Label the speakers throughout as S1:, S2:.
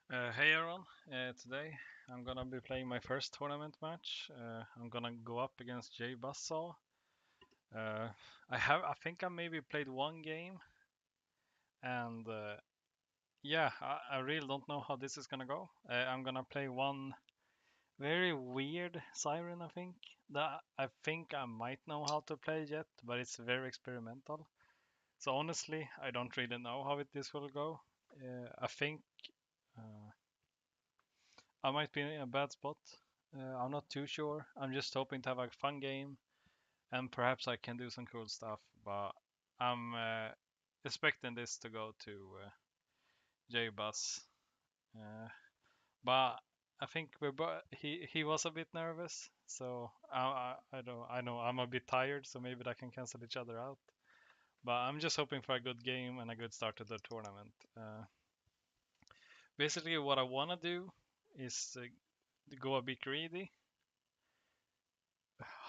S1: Hey everyone, today I'm gonna be playing my first tournament match. I'm gonna go up against Jbuzzsaw. Uh, I think I maybe played one game, and yeah, I really don't know how this is gonna go. I'm gonna play one very weird Siren, I think. That I think I might know how to play yet, but it's very experimental. So honestly, I don't really know how this will go. I think. Uh, I might be in a bad spot. I'm not too sure. I'm just hoping to have a fun game and perhaps I can do some cool stuff. But I'm expecting this to go to Jbuzz. Uh, but I think he was a bit nervous, so I know I'm a bit tired, so maybe that can cancel each other out. But I'm just hoping for a good game and a good start to the tournament. Basically, what I want to do is go a bit greedy.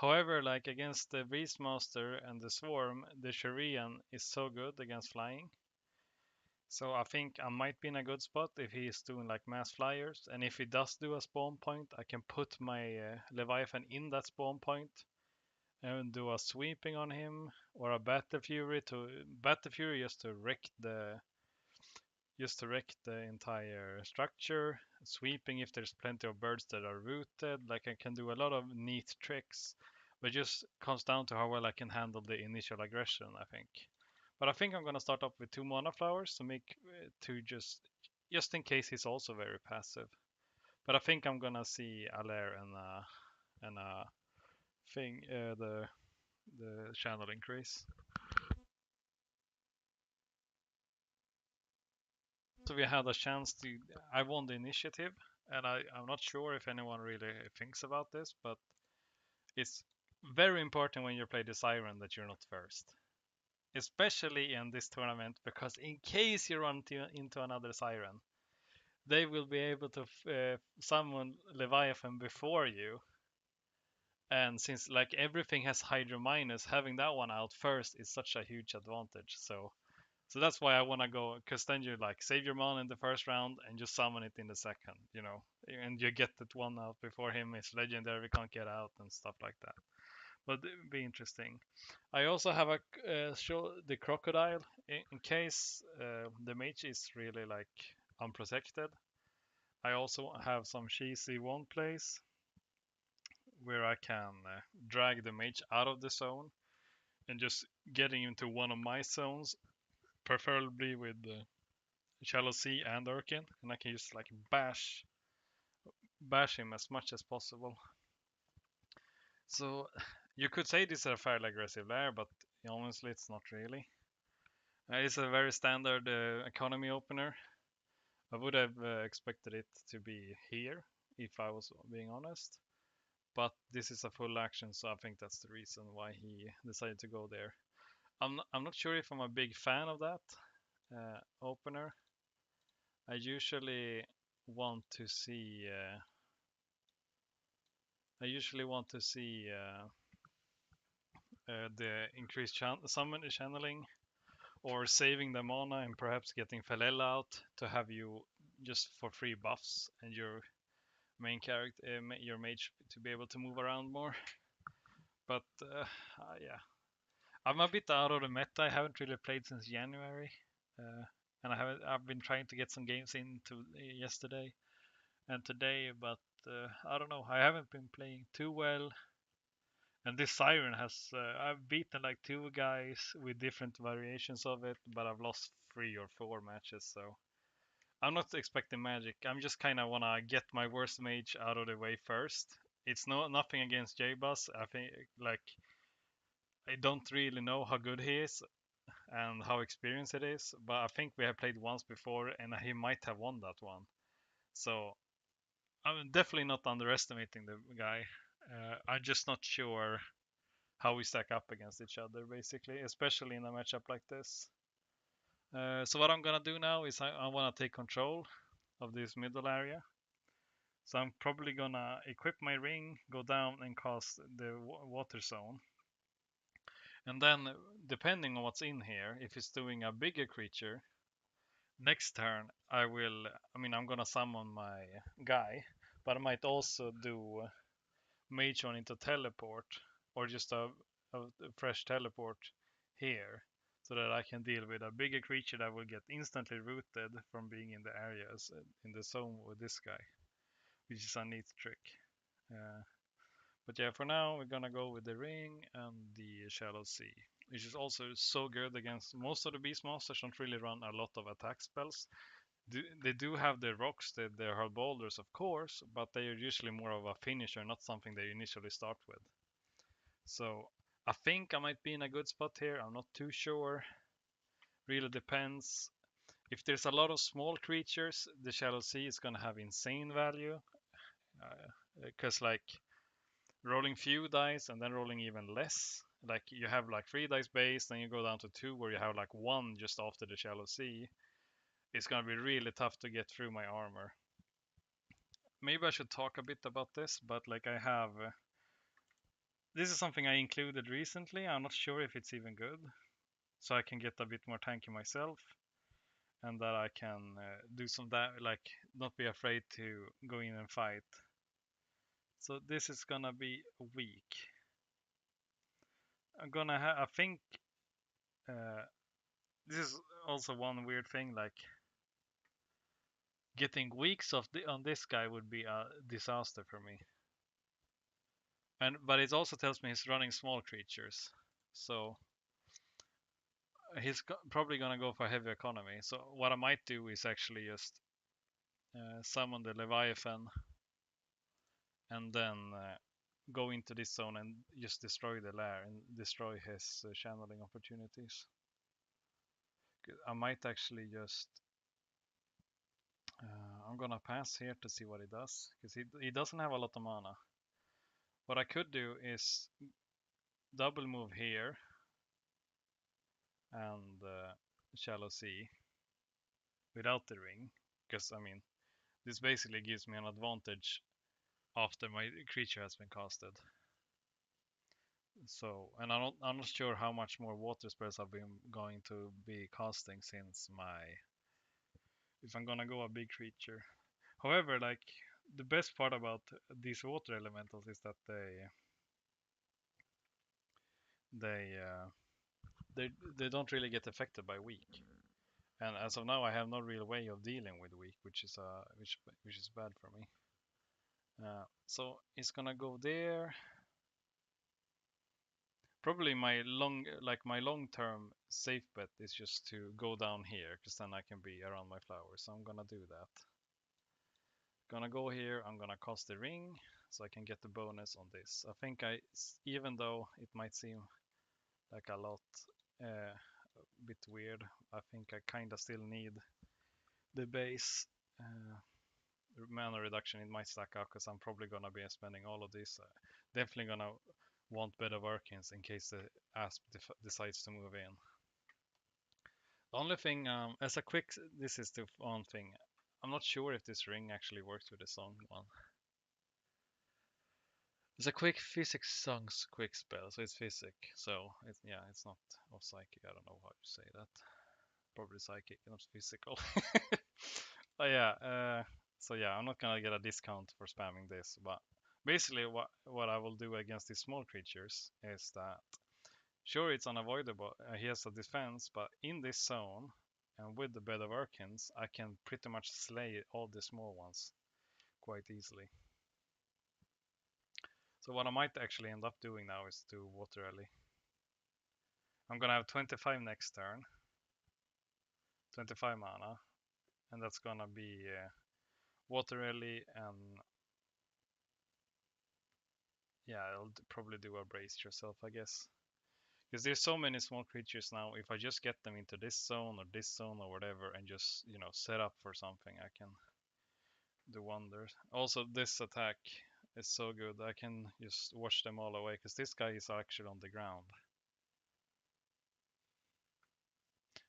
S1: However, like against the Beastmaster and the Swarm, the Shurian is so good against flying. So I think I might be in a good spot if he's doing like mass flyers. And if he does do a spawn point, I can put my Leviathan in that spawn point and do a sweeping on him or a Battle Fury just to wreck the entire structure. Sweeping if there's plenty of birds that are rooted. Like I can do a lot of neat tricks, but just comes down to how well I can handle the initial aggression, I think. But I think I'm gonna start off with 2 mana flowers to make to just in case he's also very passive. But I think I'm gonna see Allaire and thing the channel increase. So we had a chance to. I won the initiative, and I'm not sure if anyone really thinks about this, but it's very important when you play the Siren that you're not first, especially in this tournament, because in case you run into another Siren, they will be able to summon Leviathan before you. And since like everything has Hydro minus, having that one out first is such a huge advantage. So that's why I want to go, because then you like save your mana in the first round and just summon it in the second, and you get that one out before him. It's legendary, can't get out and stuff like that. But it would be interesting. I also have a show the crocodile in case the mage is really like unprotected. I also have some cheesy one plays where I can drag the mage out of the zone and just getting into one of my zones, preferably with Shallow Sea and Urkin, and I can just like bash him as much as possible. So you could say this is a fairly aggressive lair, but honestly, it's not really. It's a very standard economy opener. I would have expected it to be here, if I was being honest. But this is a full action, so I think that's the reason why he decided to go there. I'm not sure if I'm a big fan of that opener. I usually want to see. I usually want to see the increased summon channeling or saving the mana and perhaps getting Falella out to have you just for free buffs and your main character, your mage, to be able to move around more. But yeah, I'm a bit out of the meta. I haven't really played since January, and I've been trying to get some games into yesterday and today, but I don't know. I haven't been playing too well. And this Siren has, I've beaten like 2 guys with different variations of it, but I've lost 3 or 4 matches. So I'm not expecting magic. I'm just kind of wanna get my worst mage out of the way first. It's nothing against Jbuzz. I think like I don't really know how good he is and how experienced it is, but I think we have played once before and he might have won that one. So I'm definitely not underestimating the guy. I'm just not sure how we stack up against each other, basically, especially in a matchup like this. So what I'm gonna do now is I wanna take control of this middle area. So I'm probably gonna equip my ring, go down and cast the water zone. And then, depending on what's in here, if it's doing a bigger creature, Next turn, I'm gonna summon my guy, but I might also do Mage on into teleport, or just a fresh teleport here, so that I can deal with a bigger creature that will get instantly rooted from being in the areas in the zone with this guy, which is a neat trick. Uh, but yeah, for now we're gonna go with the ring and the shallow sea, which is also so good against most of the Beastmasters. Don't really run a lot of attack spells. They do have their rocks, their hard boulders, of course, but they are usually more of a finisher, not something they initially start with. So I think I might be in a good spot here. I'm not too sure. Really depends. If there's a lot of small creatures, the Shallow Sea is gonna have insane value. Because like rolling few dice and then rolling even less. Like you have like 3 dice base, then you go down to 2 where you have like 1 just after the Shallow Sea. It's gonna be really tough to get through my armor. Maybe I should talk a bit about this, but like I have this is something I included recently. I'm not sure if it's even good, so I can get a bit more tanky myself, and that I can do some like not be afraid to go in and fight. So this is gonna be weak. I think uh, this is also one weird thing. Like getting weaks on this guy would be a disaster for me. But it also tells me he's running small creatures, so he's probably gonna go for heavy economy. So what I might do is actually just summon the Leviathan and then go into this zone and just destroy the lair and destroy his channeling opportunities. I might actually just I'm gonna pass here to see what he does, because he doesn't have a lot of mana. What I could do is double move here and shallow sea without the ring, because I mean this basically gives me an advantage after my creature has been casted. So, and I'm not sure how much more water spells I've been going to be casting since if I'm gonna go a big creature. However, like the best part about these water elementals is that they uh, they don't really get affected by weak. And as of now, I have no real way of dealing with weak, which is bad for me. So it's gonna go there. Probably my long term safe bet is just to go down here, because then I can be around my flowers. So I'm gonna do that. Gonna go here. I'm gonna cast the ring so I can get the bonus on this. I think even though it might seem like a lot, a bit weird, I think I kinda still need the base mana reduction in my stack up, because I'm probably gonna be spending all of this. Definitely gonna want Bed of Arcans in case the Asp decides to move in. The only thing, as a quick, this is the one thing. I'm not sure if this ring actually works with the song one. It's a quick physics songs quick spell, so it's physic. So it's not of psychic. I don't know how to say that. Probably psychic, not physical. But yeah, so yeah, I'm not gonna get a discount for spamming this. But basically, what I will do against these small creatures is that sure, it's unavoidable. He has a defense, but in this zone and with the Bed of Arcans, I can pretty much slay all the small ones quite easily. So what I might actually end up doing now is to Water Rally. I'm gonna have 25 next turn, 25 mana, and that's gonna be Water Rally, and yeah, I'll probably do a Brace Yourself, I guess. Because there's so many small creatures now, if I just get them into this zone or whatever and just, set up for something, I can do wonders. Also, this attack is so good, I can just wash them all away, because this guy is actually on the ground.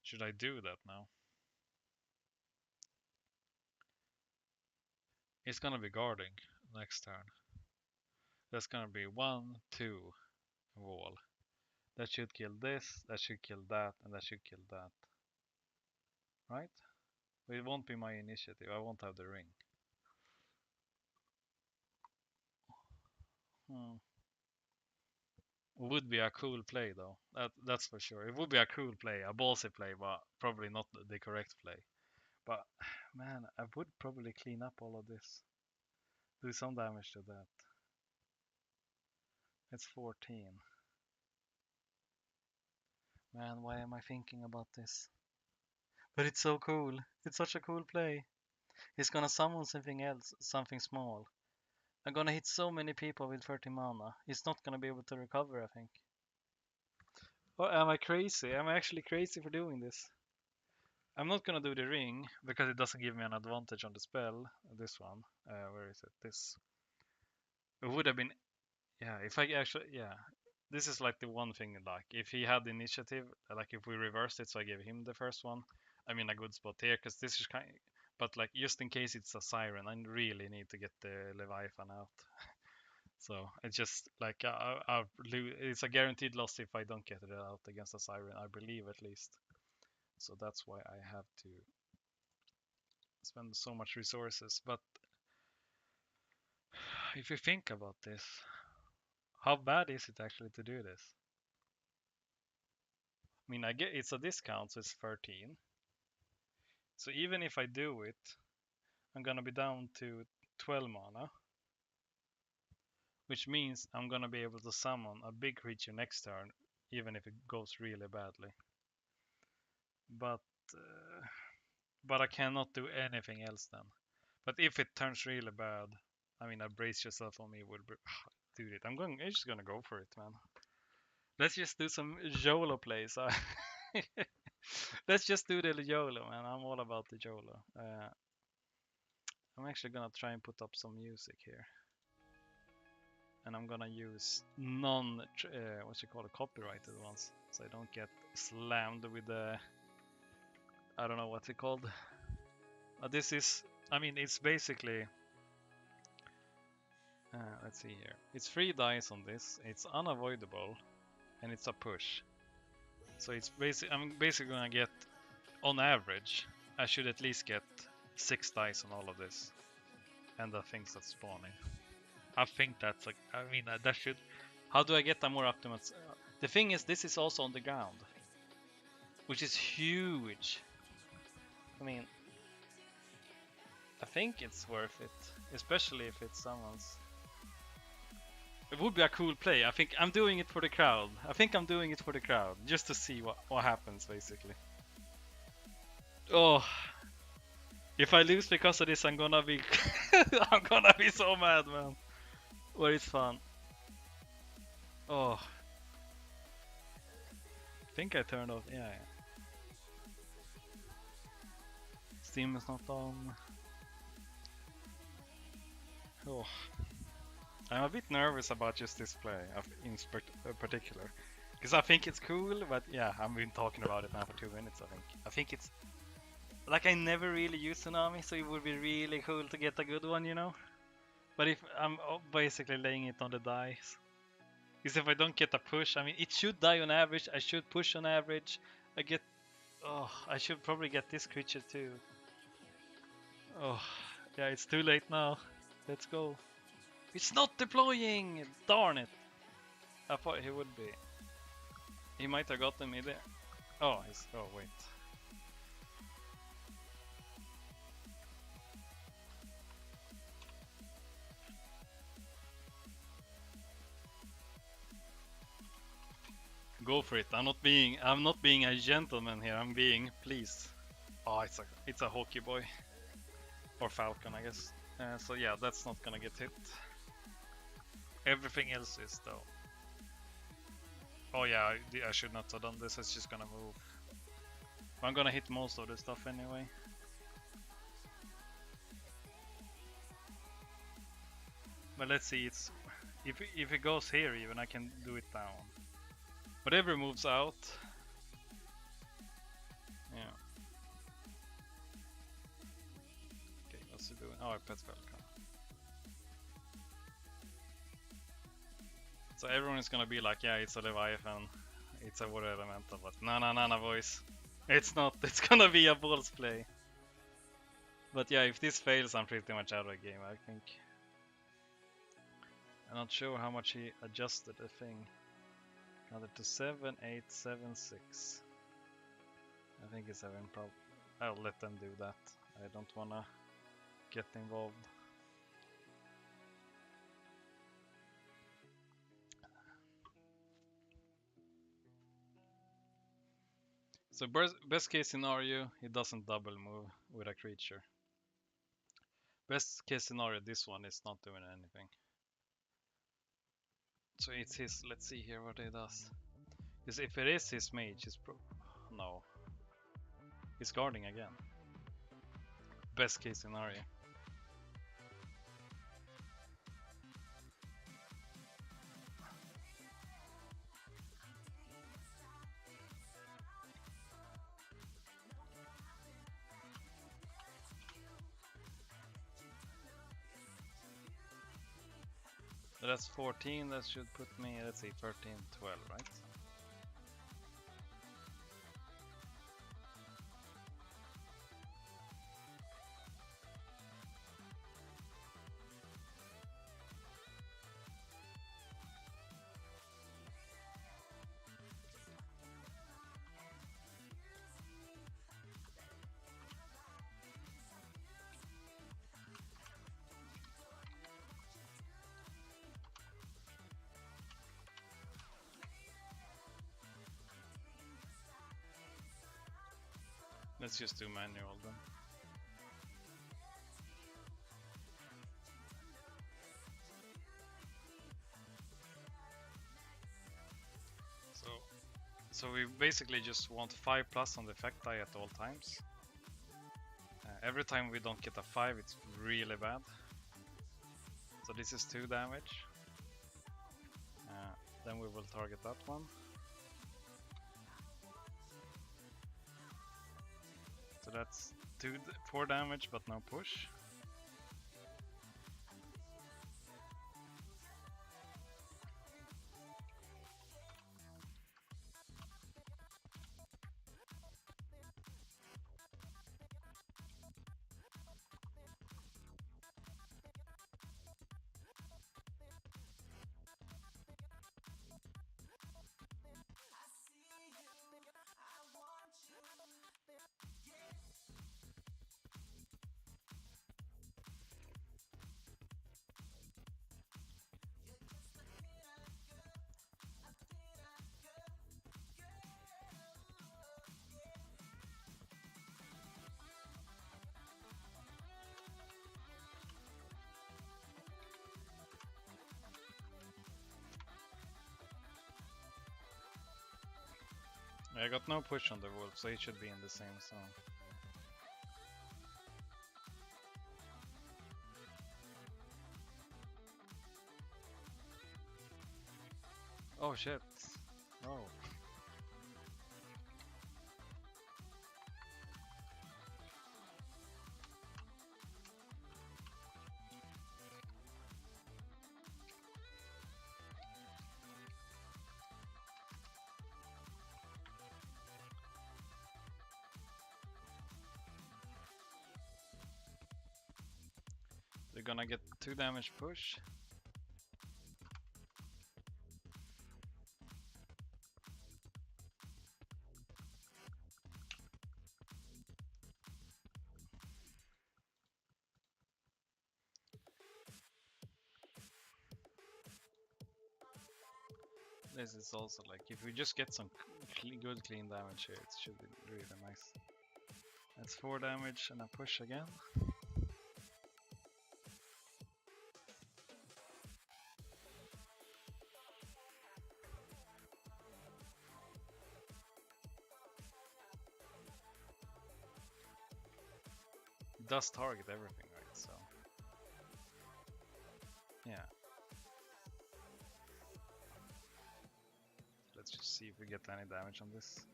S1: Should I do that now? He's gonna be guarding next turn. That's gonna be 1, 2 wall. That should kill this, that should kill that, and that should kill that. Right? It won't be my initiative. I won't have the ring. Would be a cool play though. That's for sure. It would be a cool play, a ballsy play, but probably not the correct play. But man, I would probably clean up all of this. Do some damage to that. It's 14. Man, why am I thinking about this? But it's so cool. It's such a cool play. He's gonna summon something else, something small. I'm gonna hit so many people with 30 mana. He's not gonna be able to recover, I think. Or am I crazy? Am I actually crazy for doing this? I'm not gonna do the ring because it doesn't give me an advantage on the spell. This one, where is it? This. It would have been, yeah. If I actually, yeah. This is like the one thing. Like if he had the initiative, like if we reversed it, so I gave him the first one. I'm in a good spot here because this is kind. But like just in case it's a Siren, I really need to get the Leviathan out. So it's just like it's a guaranteed loss if I don't get it out against a Siren. I believe at least. So that's why I have to spend so much resources. But if you think about this, how bad is it actually to do this? I mean, I get it's a discount, so it's 13. So even if I do it, I'm gonna be down to 12 mana, which means I'm gonna be able to summon a big creature next turn, even if it goes really badly. But I cannot do anything else then. But if it turns really bad, I mean, a brace yourself on me would be, dude. I'm just gonna go for it, man. Let's just do some YOLO plays. Let's just do the YOLO, man. I'm all about the YOLO. I'm actually gonna try and put up some music here, and I'm gonna use what's it called, copyrighted ones, so I don't get slammed with the, I don't know what's it called. This is, I mean, it's basically. Let's see here. It's 3 dice on this. It's unavoidable, and it's a push. So it's I'm basically gonna get, on average, I should at least get 6 dice on all of this, and the things that's spawning. I think that's like, I mean, that should. How do I get a more optimal? The thing is, this is also on the ground, which is huge. I mean, I think it's worth it, especially if it's someone's. It would be a cool play. I think I'm doing it for the crowd. Just to see what happens, basically. Oh, if I lose because of this, I'm gonna be I'm gonna be so mad, man. But it's fun. Oh, I think I turned off. Yeah. Steam is not on. Oh. I'm a bit nervous about just this play in particular, because I think it's cool, but yeah, I've been talking about it now for 2 minutes. I think it's like, I never really use Tsunami, so it would be really cool to get a good one, you know. But if I'm basically laying it on the dice, because if I don't get a push, I mean, it should die on average. I should push on average. I should probably get this creature too. Oh, yeah, it's too late now. Let's go. It's not deploying! Darn it! I thought he would be. He might have gotten me there. Oh, wait. Go for it. I'm not being a gentleman here. I'm being pleased. Oh, it's a hockey boy. Or falcon, I guess. So yeah, that's not gonna get hit. Everything else is though. Oh yeah, I should not have done this. It's just gonna move. I'm gonna hit most of the stuff anyway. But let's see. If it goes here, even I can do it down. Whatever moves out. Yeah. Okay, what's it doing? Oh, I pet falcon. So everyone is gonna be like, yeah, it's a Leviathan, it's a water elemental, but no, boys. It's not. It's gonna be a balls play. But yeah, if this fails, I'm pretty much out of the game, I think. I'm not sure how much he adjusted the thing. Got it to 7876. I think it's 7 prob. I'll let them do that. I don't wanna get involved. So best case scenario, he doesn't double move with a creature. Best case scenario, this one is not doing anything. So it's his, let's see here what he does. Because if it is his mage, he's no. He's guarding again. Best case scenario. So that's 14, that should put me, let's see, 13, 12, right? Let's just do manual then. So we basically just want 5+ on the effect die at all times. Every time we don't get a 5, it's really bad. So this is 2 damage. Then we will target that one. So that's 4 damage, but no push. I got no push on the wolf, so he should be in the same zone. Oh shit. Oh. They're gonna get 2 damage push. This is also like, if we just get some good clean damage here, it should be really nice. That's 4 damage and a push again. It does target everything, right? So yeah. Let's just see if we get any damage on this.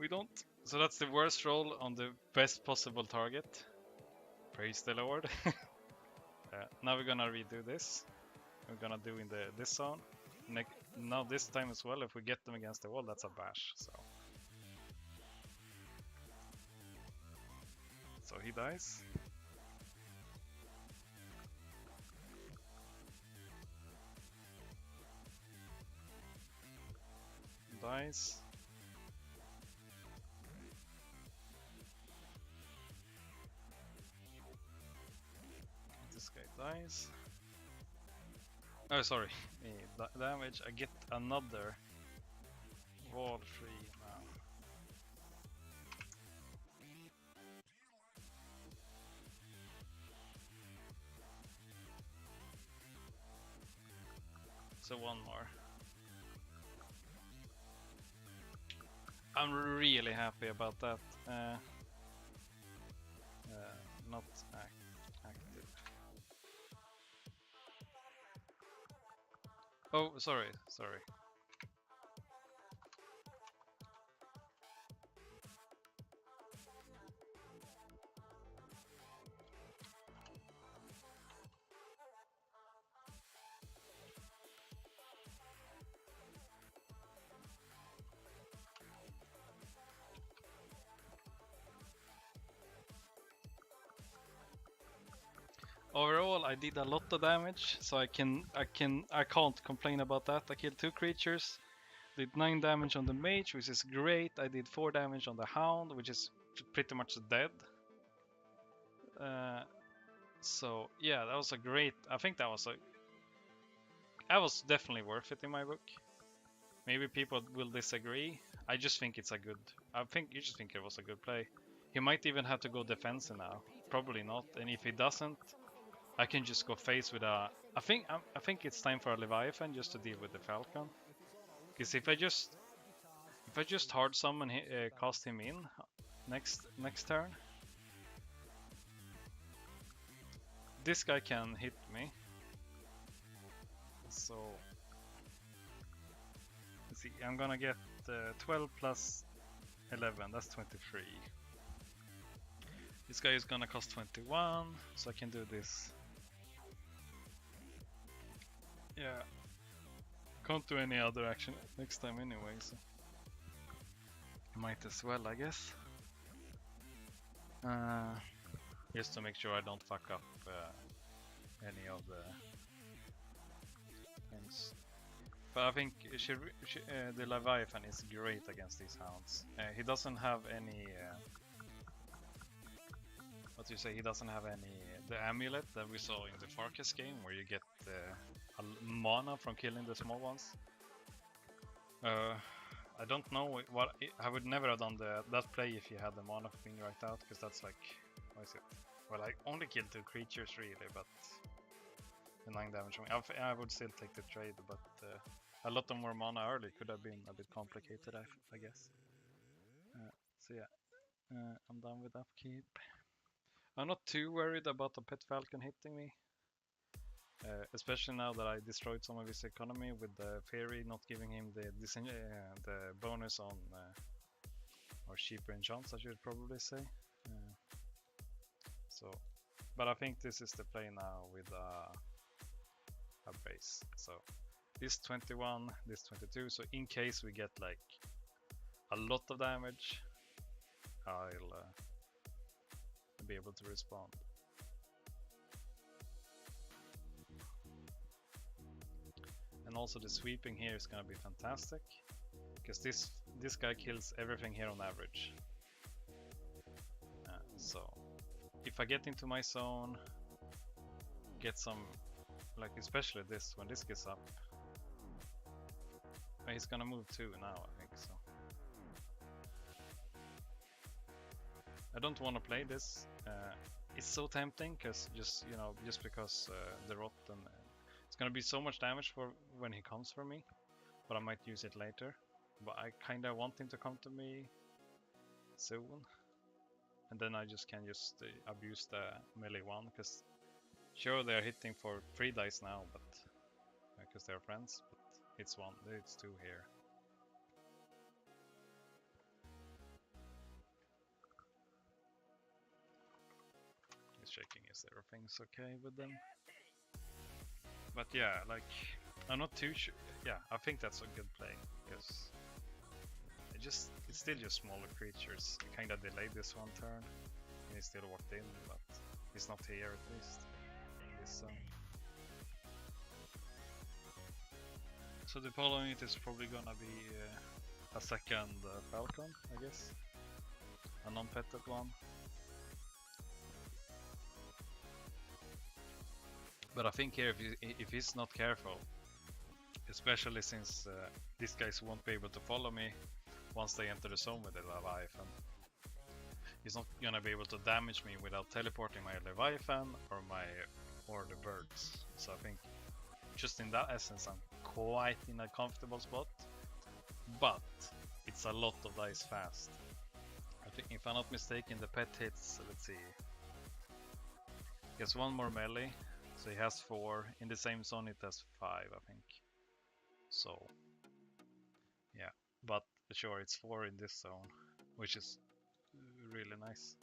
S1: We don't. So that's the worst roll on the best possible target. Praise the Lord. Now we're gonna redo this. We're gonna do in this zone. Now this time as well, if we get them against the wall, that's a bash. So he dies. dies. This guy dies. Oh, sorry. Damage. I get another wall free now. So one more. I'm really happy about that. Not active. Oh, sorry. Overall, I did a lot of damage, so I can't complain about that. I killed 2 creatures, did 9 damage on the mage, which is great. I did 4 damage on the hound, which is pretty much dead. So yeah, that was a great. I think that was definitely worth it in my book. Maybe people will disagree. I just think it's a good. I think you just think it was a good play. He might even have to go defensive now. Probably not. And if he doesn't, I can just go face with a. I think it's time for a Leviathan just to deal with the Falcon. Because if I just hard summon, cast him in next turn, this guy can hit me. So let's see. I'm gonna get 12 plus 11. That's 23. This guy is gonna cost 21, so I can do this. Yeah. Can't do any other action next time anyway, so might as well, I guess. Just to make sure I don't fuck up any of the things. But I think the Leviathan is great against these hounds. He doesn't have any. What do you say? He doesn't have any. The amulet that we saw in the Farkas game, where you get mana from killing the small ones. I don't know what I would never have done that play if you had the mana being right out, because that's like, what is it? Well, I only killed 2 creatures really, but the 9 damage from me. I would still take the trade, but a lot of more mana early could have been a bit complicated, I guess. So yeah, I'm done with upkeep. I'm not too worried about the pet falcon hitting me. Especially now that I destroyed some of his economy with the fairy not giving him the bonus on or cheaper enchants, I should probably say. But I think this is the play now with a base. So this 21, this 22. So in case we get like a lot of damage, I'll be able to respond. And also the sweeping here is gonna be fantastic, because this guy kills everything here on average. So if I get into my zone, get some, like especially this, when this gets up, he's gonna move 2 now, I think so. I don't want to play this. It's so tempting, because just because the rotten. It's gonna be so much damage for when he comes for me, but I might use it later. But I kinda want him to come to me soon, and then I can abuse the melee one, because sure they're hitting for 3 dice now, but because they're friends, but it's 2 here. He's checking is everything's okay with them. But yeah, like, I'm not too sure. Yeah, I think that's a good play, because it's still just smaller creatures. I kinda delayed this one turn, and he still walked in, but he's not here at least in this zone. So the following it is probably gonna be a second falcon, I guess. A non-petted one. But I think here, if he's not careful, especially since these guys won't be able to follow me once they enter the zone with the Leviathan, he's not gonna be able to damage me without teleporting my Leviathan or the birds. So I think just in that essence, I'm quite in a comfortable spot. But it's a lot of dice fast. I think, if I'm not mistaken, the pet hits. Let's see. He has one more melee. So he has 4. In the same zone it has 5, I think. So, yeah. But sure, it's 4 in this zone, which is really nice.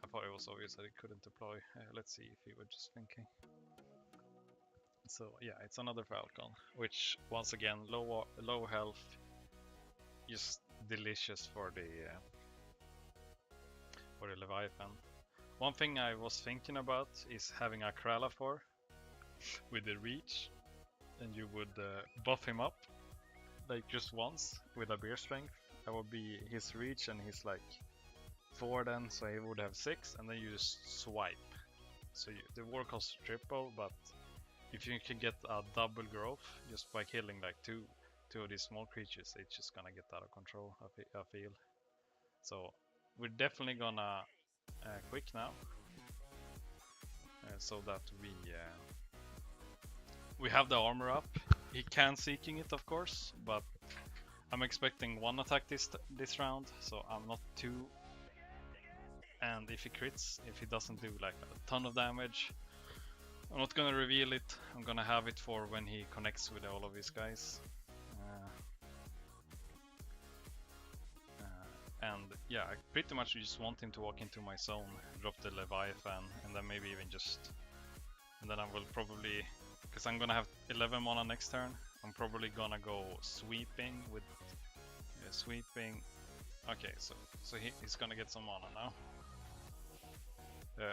S1: I thought it was obvious that he couldn't deploy. Let's see if he was just thinking. So yeah, it's another Falcon, which once again, low health, just delicious for the Leviathan. One thing I was thinking about is having a Kralafor with the reach, and you would buff him up like just once with a beer strength. That would be his reach and he's like 4 then, so he would have 6, and then you just swipe. So the war cost triple, but if you can get a double growth just by killing like two of these small creatures, it's just gonna get out of control, I feel. So we're definitely gonna quick now, so that we have the armor up. He can seeking it, of course, but I'm expecting 1 attack this round, so I'm not too. And if he crits, if he doesn't do like a ton of damage, I'm not gonna reveal it. I'm gonna have it for when he connects with all of these guys. And yeah, I pretty much just want him to walk into my zone, drop the Leviathan, and then maybe even just... And then I will probably... Because I'm gonna have 11 mana next turn, I'm probably gonna go sweeping with... sweeping... Okay, so he's gonna get some mana now.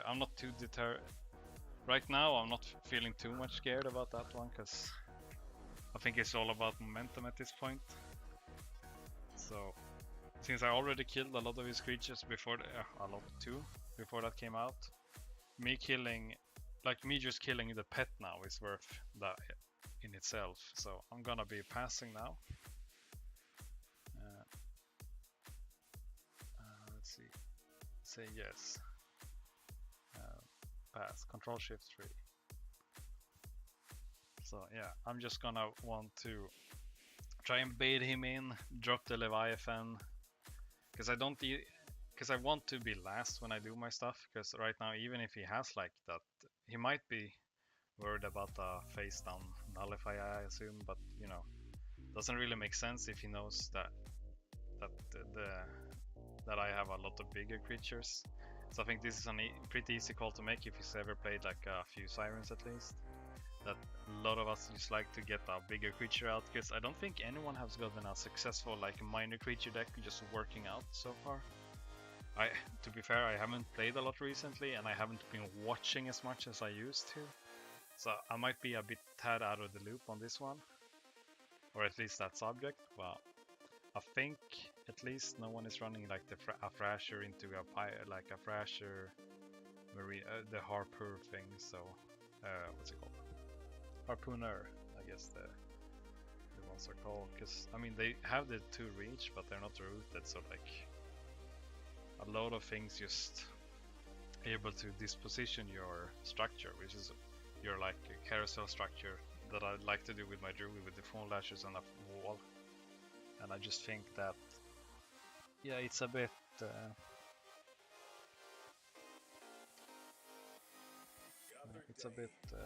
S1: I'm not too deterred. Right now I'm not feeling too much scared about that one, because I think it's all about momentum at this point. So... Since I already killed a lot of his creatures before, before that came out, me just killing the pet now is worth that in itself. So I'm gonna be passing now. Let's see, say yes, pass, Control Shift 3. So yeah, I'm just gonna want to try and bait him in, drop the Leviathan. Because I want to be last when I do my stuff, because right now, even if he has like that, he might be worried about the face down nullify, I assume, but you know, doesn't really make sense if he knows that I have a lot of bigger creatures. So I think this is a pretty easy call to make if he's ever played like a few Sirens at least. That a lot of us just like to get a bigger creature out, because I don't think anyone has gotten a successful like minor creature deck just working out so far. To be fair, I haven't played a lot recently, and I haven't been watching as much as I used to, so I might be a bit tad out of the loop on this one, or at least that subject. But I think at least no one is running like a Thrasher into like a Thrasher marine, the Harpoon thing. So what's it called? Harpooner, I guess the ones are called, because I mean they have the 2 reach, but they're not rooted, so like a lot of things just able to disposition your structure, which is your like carousel structure that I like to do with my druid with the phone lashes on a wall. And I just think that yeah, it's a bit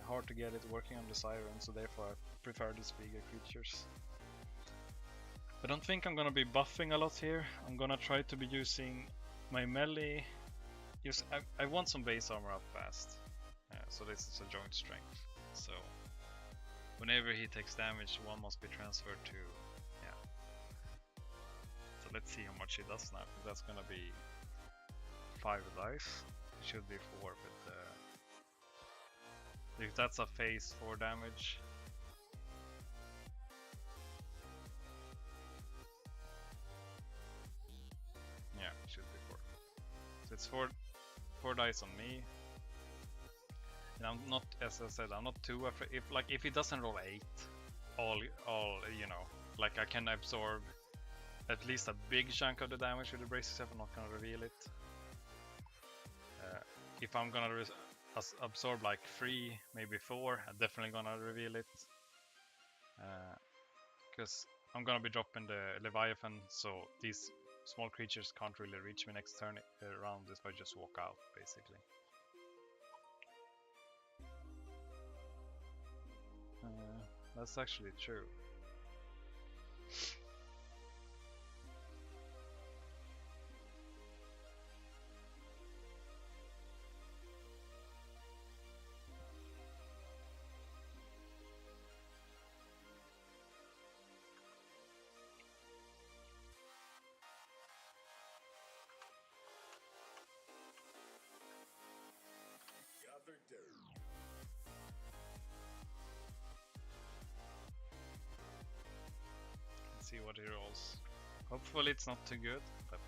S1: hard to get it working on the Siren, so therefore I prefer these bigger creatures. I don't think I'm gonna be buffing a lot here. I'm gonna try to be using my melee. I want some base armor up fast, so this is a joint strength. So whenever he takes damage, 1 must be transferred to, yeah. So let's see how much he does now, because that's gonna be 5 dice. It should be 4, but if that's a phase 4 damage. it's four dice on me. And I'm not, as I said, I'm not too afraid. If he doesn't roll 8, all you know, like I can absorb at least a big chunk of the damage with the braces. I'm not gonna reveal it. If I'm gonna absorb like 3, maybe 4, I'm definitely gonna reveal it. Because I'm gonna be dropping the Leviathan, so these small creatures can't really reach me next turn around if I just walk out, basically. That's actually true. Let's see what he rolls. Hopefully it's not too good, but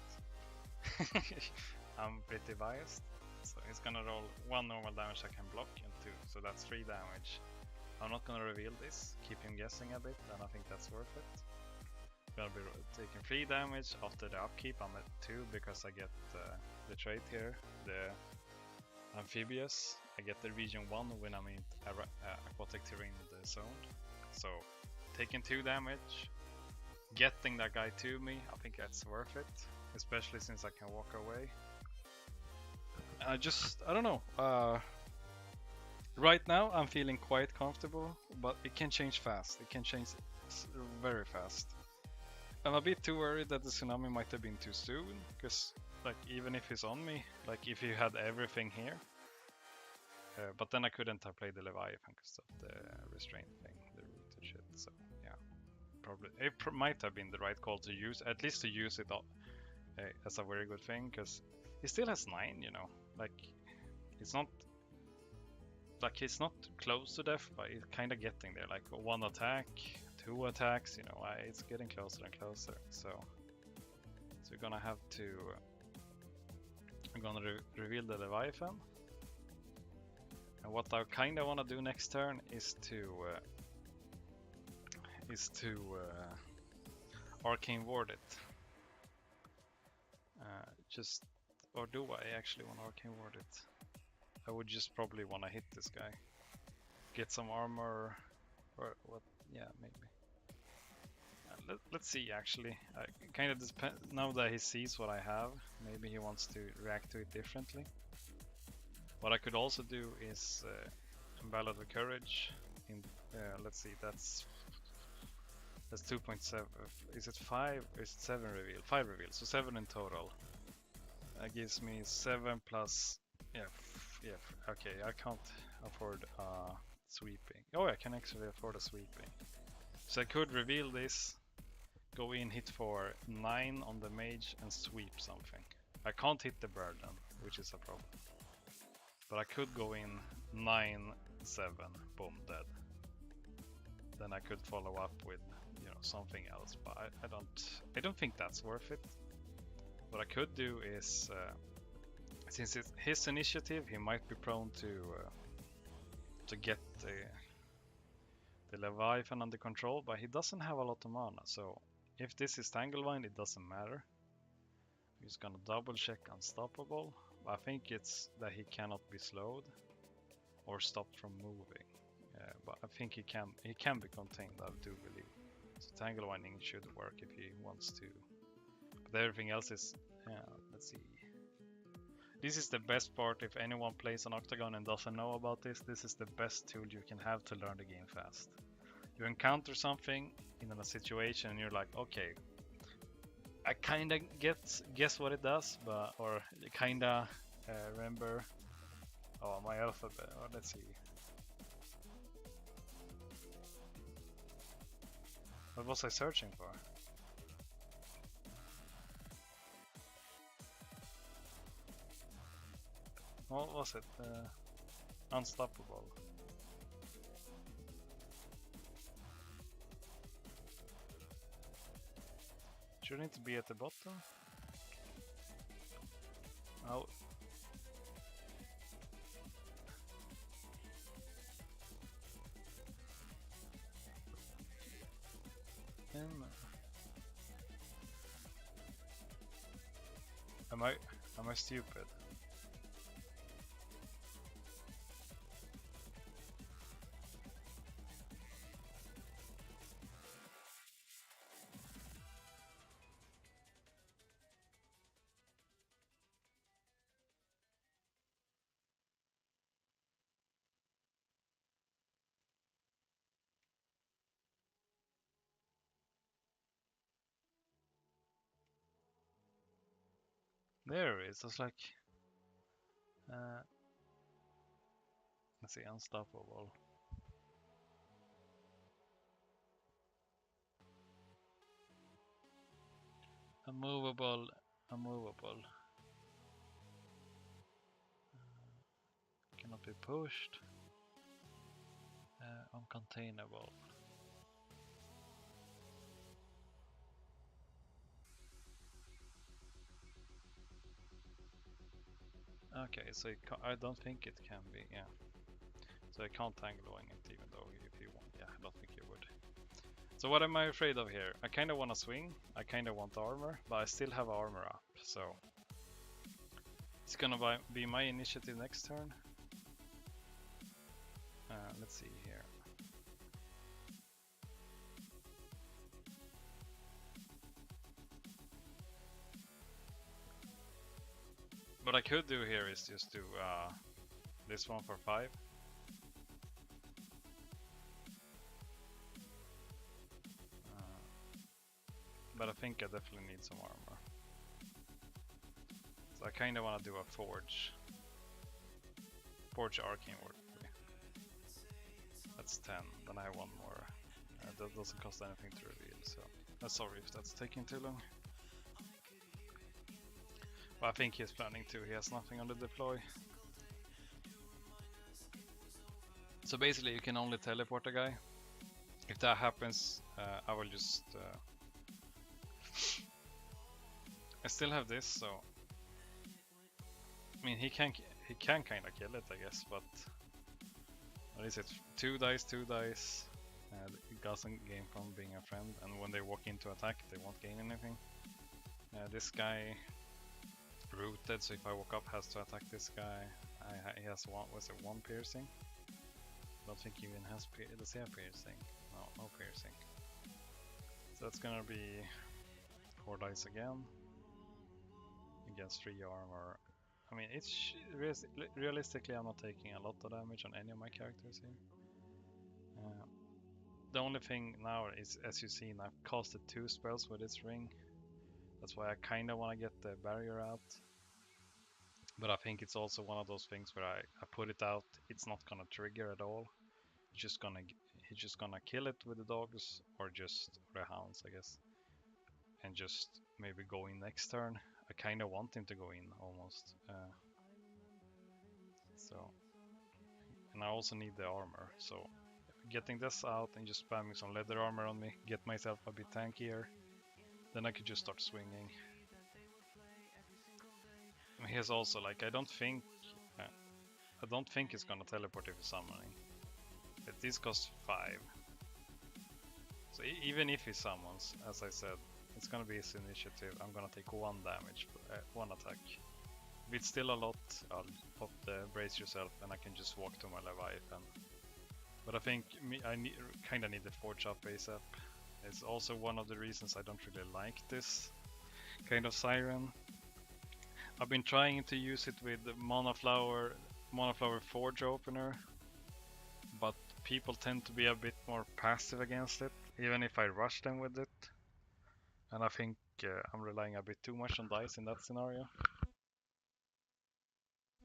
S1: I'm pretty biased. So he's gonna roll 1 normal damage I can block and 2, so that's 3 damage. I'm not gonna reveal this, keep him guessing a bit, and I think that's worth it. Gonna be taking 3 damage after the upkeep. I'm at 2 because I get the trait here, the amphibious. I get the region 1 when I'm in aquatic terrain in the zone. So taking 2 damage, getting that guy to me, I think that's worth it, especially since I can walk away. I don't know. Right now I'm feeling quite comfortable, but it can change fast. It can change very fast. I'm a bit too worried that the tsunami might have been too soon, because like even if he's on me, like if he had everything here, but then I couldn't have played the Leviathan because of the restraint thing, the rooted shit. So yeah, probably it might have been the right call to use, at least to use it as a very good thing, because he still has 9, you know, like it's not like he's not close to death, but he's kind of getting there. Like 1 attack, 2 attacks, you know, it's getting closer and closer. So we're gonna have to. I'm gonna reveal the Leviathan, and what I kind of want to do next turn is to arcane ward it. Or do I actually want to arcane ward it? I would just probably want to hit this guy, get some armor, or what? Yeah, maybe. Let's see. Actually, I kind of depend now that he sees what I have. Maybe he wants to react to it differently. What I could also do is Ballad of Courage. Let's see. That's 2.7. Is it 5? Or is it 7 reveal? 5 reveal. So 7 in total. That gives me 7 plus. Yeah. Okay, I can't afford sweeping. Oh, I can actually afford a sweeping. So I could reveal this, go in, hit for 9 on the mage, and sweep something. I can't hit the burden, which is a problem. But I could go in 9, 7, boom, dead. Then I could follow up with, you know, something else. But I don't think that's worth it. What I could do is. Since it's his initiative, he might be prone to get the Leviathan under control, but he doesn't have a lot of mana, so if this is Tanglevine, it doesn't matter. I'm just gonna double check Unstoppable. I think it's that he cannot be slowed or stopped from moving, but I think he can be contained, I do believe. So Tanglevining should work if he wants to, but everything else is, let's see. This is the best part. If anyone plays on Octagon and doesn't know about this, this is the best tool you can have to learn the game fast. You encounter something in a situation and you're like, okay, I kinda guess what it does, or kinda remember. Oh, my alphabet. Oh, let's see. What was I searching for? What was it? Unstoppable. Shouldn't it be at the bottom? Oh. Am I stupid? There it is. It's like, let's see, unstoppable. Unmovable. Cannot be pushed. Uncontainable. Okay, so I don't think it can be, yeah. So I can't tangling it even though if you want, yeah, I don't think you would. So what am I afraid of here? I kinda wanna swing, I kinda want armor, but I still have armor up, so it's gonna be my initiative next turn. Let's see here. What I could do here is just do this one for 5. But I think I definitely need some armor. So I kinda wanna do a forge. Forge arcane ward. That's 10, then I have one more. That doesn't cost anything to reveal, so sorry if that's taking too long. But I think he's planning to, he has nothing on the deploy. So basically you can only teleport a guy. If that happens, I will just... I still have this, so... I mean, he can kinda kill it, I guess, but... What is it? 2 dice, 2 dice. It doesn't gain from being a friend, and when they walk into attack, they won't gain anything. This guy rooted, so if I walk up, has to attack this guy. He has one. Was it 1 piercing? Don't think he even has. Does he have piercing? No piercing. So that's gonna be 4 dice again against 3 armor. I mean, it's realistically, I'm not taking a lot of damage on any of my characters here. The only thing now is, as you've seen, I've casted 2 spells with this ring. That's why I kinda want to get the barrier out. But I think it's also one of those things where I put it out, it's not gonna trigger at all. He's just gonna kill it with the dogs, or just the hounds, I guess. And just maybe go in next turn. I kinda want him to go in, almost. And I also need the armor, so getting this out and just spamming some leather armor on me, get myself a bit tankier, then I could just start swinging. And here's also, like, I don't think it's gonna teleport if he's summoning. But this costs 5. So even if he summons, as I said, it's gonna be his initiative. I'm gonna take 1 damage, 1 attack. If it's still a lot, I'll pop the brace yourself and I can just walk to my Leviathan. But I think I kinda need the forge up ASAP. It's also one of the reasons I don't really like this kind of Siren. I've been trying to use it with the Mana Flower Forge Opener, but people tend to be a bit more passive against it, even if I rush them with it. And I think I'm relying a bit too much on dice in that scenario.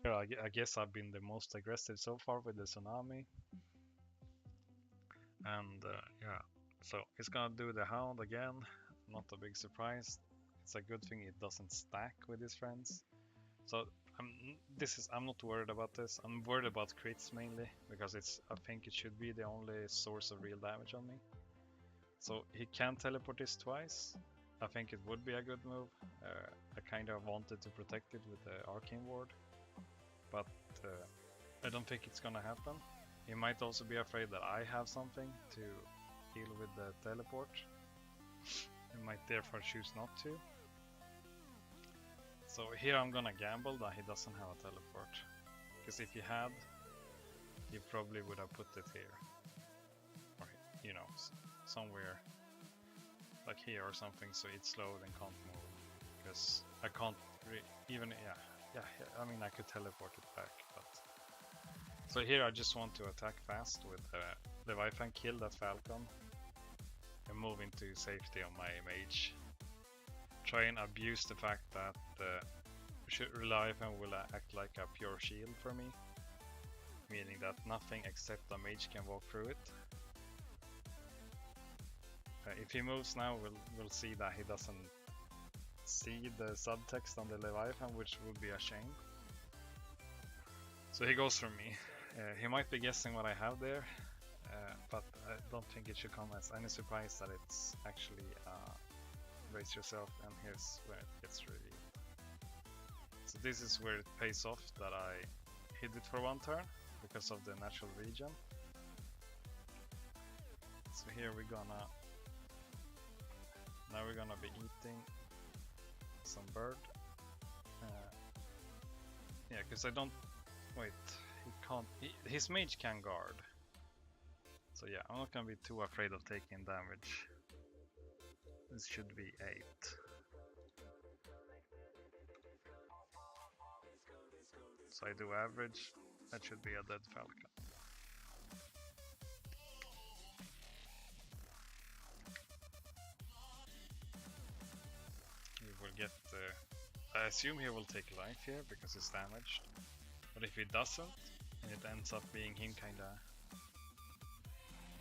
S1: Yeah, I guess I've been the most aggressive so far with the Tsunami. And yeah, so he's gonna do the Hound again, not a big surprise. It's a good thing it doesn't stack with his friends. So I'm not worried about this. I'm worried about crits mainly, because I think it should be the only source of real damage on me. So he can teleport this twice. I think it would be a good move. I kind of wanted to protect it with the Arcane Ward, but I don't think it's gonna happen. He might also be afraid that I have something to deal with the teleport. He might therefore choose not to. So here I'm gonna gamble that he doesn't have a teleport. Because if he had, he probably would have put it here. Or, you know, somewhere like here or something, so it's slowed and can't move. Because I can't even, yeah, I mean I could teleport it back, but... So here I just want to attack fast with Leviathan, kill that Falcon, and move into safety on my mage. Try and abuse the fact that Leviathan will act like a pure shield for me, meaning that nothing except a mage can walk through it. If he moves now, we'll see that he doesn't see the subtext on the Leviathan, which would be a shame. So he goes for me. He might be guessing what I have there, but I don't think it should come as any surprise that it's actually brace yourself, and here's where it gets revealed. So this is where it pays off that I hid it for one turn because of the natural regen. So here we're gonna be eating some bird. Yeah, because I don't wait. He can't. His mage can guard. So yeah, I'm not gonna be too afraid of taking damage. This should be 8. So I do average. That should be a dead Falcon. He will get. I assume he will take life here because he's damaged. But if he doesn't, and it ends up being him kinda...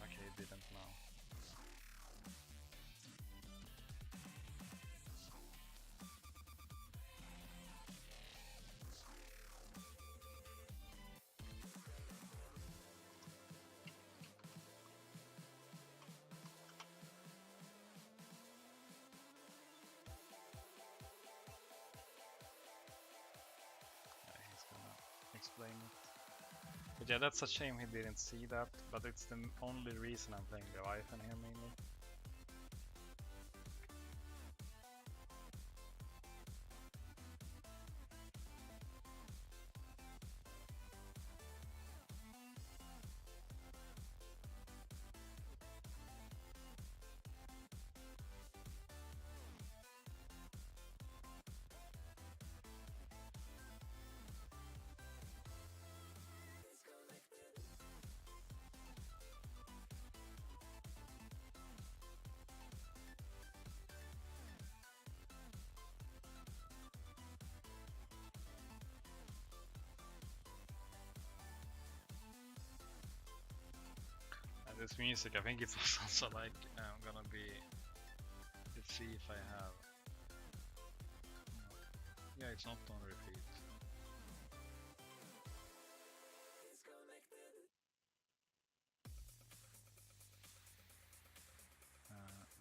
S1: Okay, he didn't know. He's gonna explain it. But yeah, that's a shame he didn't see that, but it's the only reason I'm playing Leviathan here mainly. This music, I think it's also like I'm gonna be. Let's see if I have. Yeah, it's not on repeat.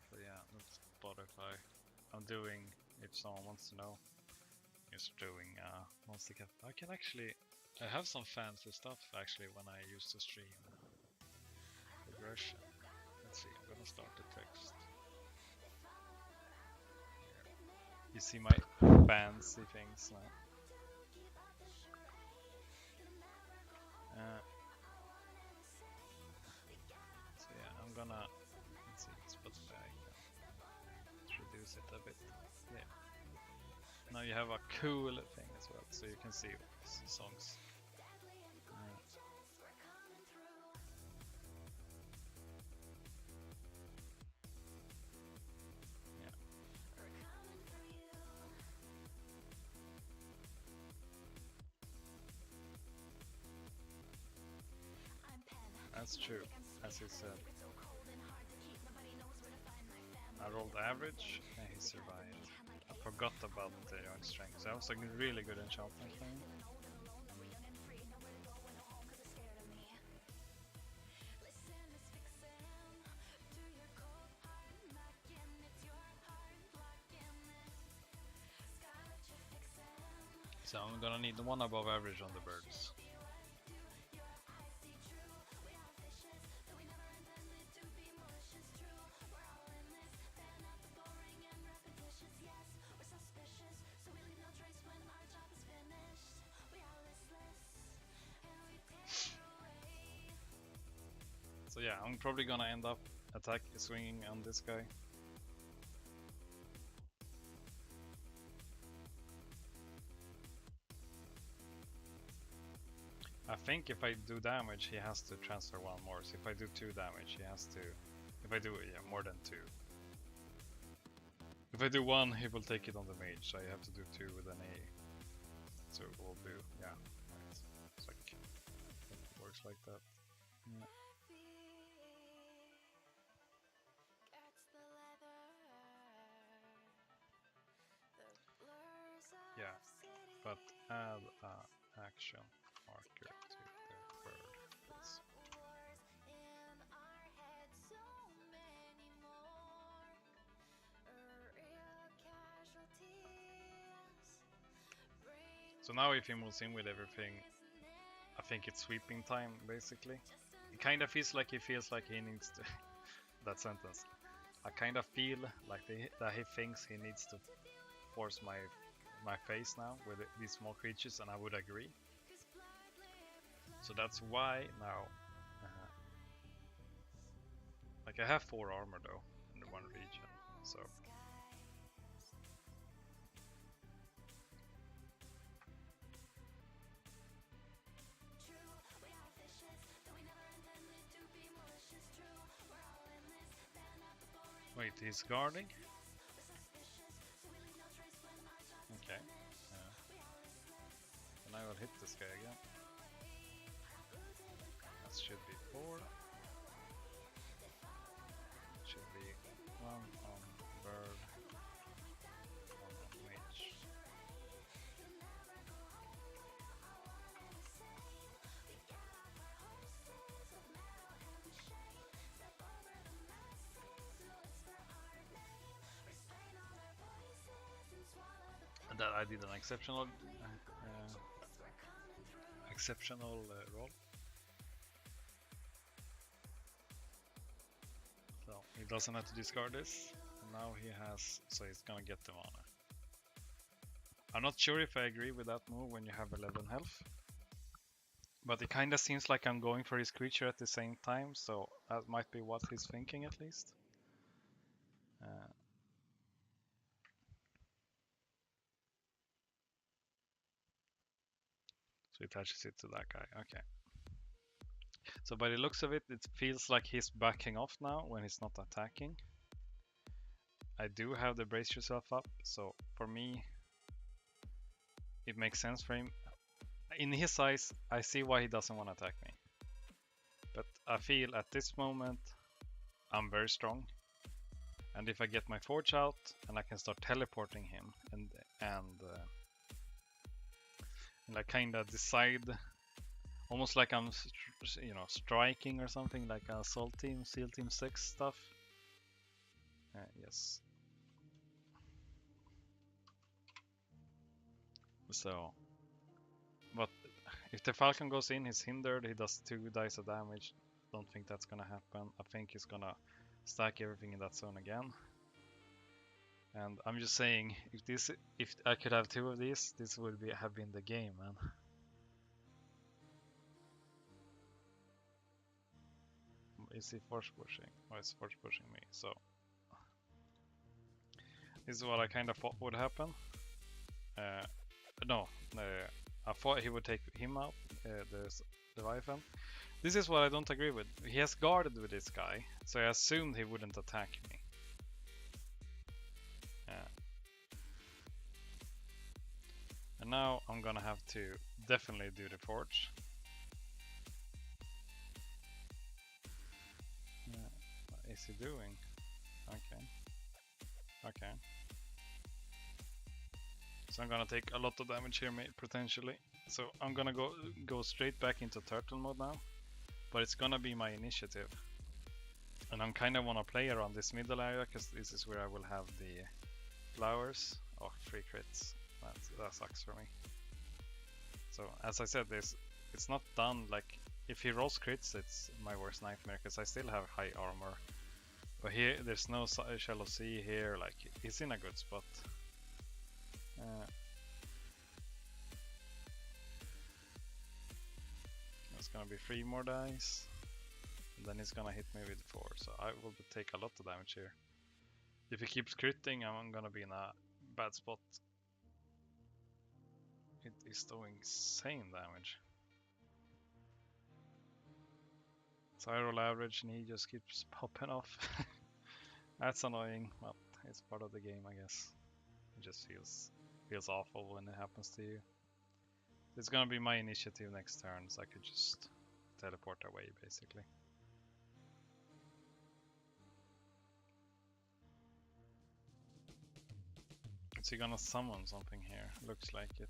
S1: So yeah, that's Spotify. I'm doing, if someone wants to know, just doing Monster Cat. I can actually, I have some fancy stuff actually when I used to stream. Progression. Let's see, I'm gonna start the text. Here. You see my fancy things now. So yeah, I'm gonna, let's see, Spotify, I can reduce it a bit. Yeah. Now you have a cool thing as well, so you can see songs. That's true, as he said. I rolled average and he survived. I forgot about the joint strength, so that was a really good enchantment thing. So I'm gonna need one above average on the birds. So yeah, I'm probably gonna end up swinging on this guy. I think if I do damage, he has to transfer one more. So if I do 2 damage, he has to. If I do more than 2. If I do 1, he will take it on the mage. So I have to do 2 with an A. So it will do, yeah. Right. It's like it works like that. Yeah. Yeah, but add action marker to the bird, please. So now if he moves in with everything, I think it's sweeping time, basically. It kind of feels like he needs to... that sentence. I kind of feel like that he thinks he needs to force my face now with these small creatures, and I would agree. So that's why now, like I have 4 armor though in the 1 region, so. Wait, he's guarding? Okay. And I will hit this guy again. That should be 4. Should be 1 on bird, 1 on mage. And that I did an exceptional roll. So he doesn't have to discard this, and now he has, so he's gonna get the mana. I'm not sure if I agree with that move when you have 11 health, but it kinda seems like I'm going for his creature at the same time, so that might be what he's thinking at least. So he attaches it to that guy, okay. So by the looks of it, it feels like he's backing off now when he's not attacking. I do have the brace yourself up, so for me, it makes sense for him. In his eyes, I see why he doesn't want to attack me. But I feel at this moment, I'm very strong. And if I get my forge out, and I can start teleporting him, and I kind of decide, almost like I'm, striking or something, like a Assault Team, SEAL Team 6 stuff. Yes. So, but if the Falcon goes in, he's hindered, he does 2 dice of damage. Don't think that's gonna happen. I think he's gonna stack everything in that zone again. And I'm just saying, if I could have 2 of these, this would have been the game, man. Is he force pushing? Or is force pushing me? So this is what I kind of thought would happen. I thought he would take him out, the Leviathan. This is what I don't agree with. He has guarded with this guy, so I assumed he wouldn't attack me. And now I'm gonna have to definitely do the forge. What is he doing? Okay. So I'm gonna take a lot of damage here, potentially. So I'm gonna go straight back into turtle mode now. But it's gonna be my initiative. And I'm kinda wanna play around this middle area, because this is where I will have the flowers. Oh, 3 crits. That sucks for me. So as I said, it's not done like if he rolls crits, it's my worst nightmare because I still have high armor. But here, there's no shallow sea here. Like he's in a good spot. It's gonna be 3 more dice, and then he's gonna hit me with 4. So I will take a lot of damage here. If he keeps critting, I'm gonna be in a bad spot. It is doing insane damage. So I roll average and he just keeps popping off. That's annoying, but it's part of the game, I guess. It just feels awful when it happens to you. It's gonna be my initiative next turn, so I could just teleport away, basically. Is he gonna summon something here? Looks like it.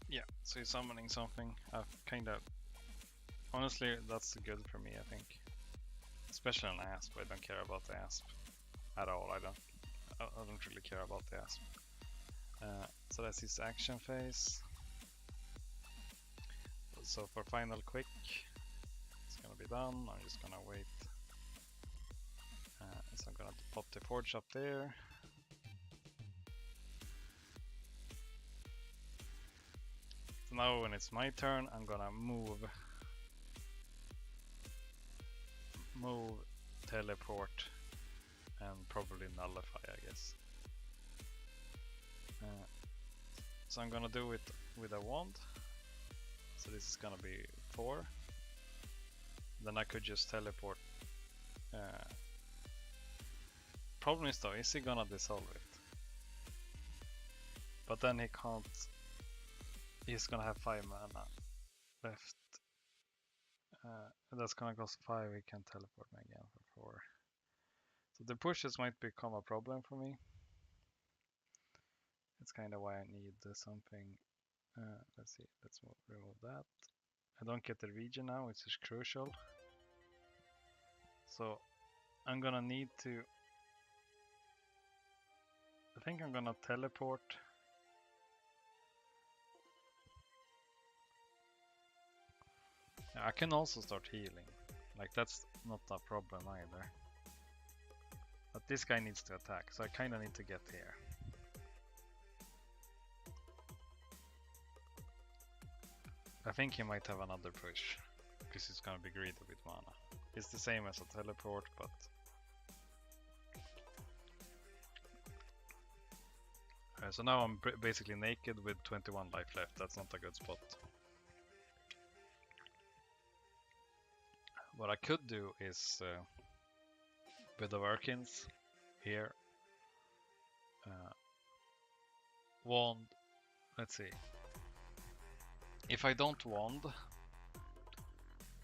S1: Yeah, so he's summoning something. Honestly, that's good for me, I think. Especially an asp. I don't care about the asp at all. I don't really care about the asp. So that's his action phase. So for final quick, it's gonna be done. I'm just gonna wait. So I'm gonna pop the forge up there. So now when it's my turn, I'm gonna move, teleport, and probably nullify, I guess. So I'm gonna do it with a wand. So this is gonna be 4. Then I could just teleport. Problem is though, is he gonna dissolve it? But then he can't. He's gonna have 5 mana left. That's gonna cost 5. He can teleport me again for 4. So the pushes might become a problem for me. That's kind of why I need something. Let's see. Let's remove that. I don't get the region now, which is crucial. So I'm gonna need to. I think I'm gonna teleport. I can also start healing. Like that's not a problem either. But this guy needs to attack, so I kinda need to get here. I think he might have another push, because he's gonna be greedy with mana. It's the same as a teleport, but... so now I'm basically naked with 21 life left. That's not a good spot. What I could do is with the Workins here, wand. Let's see. If I don't wand,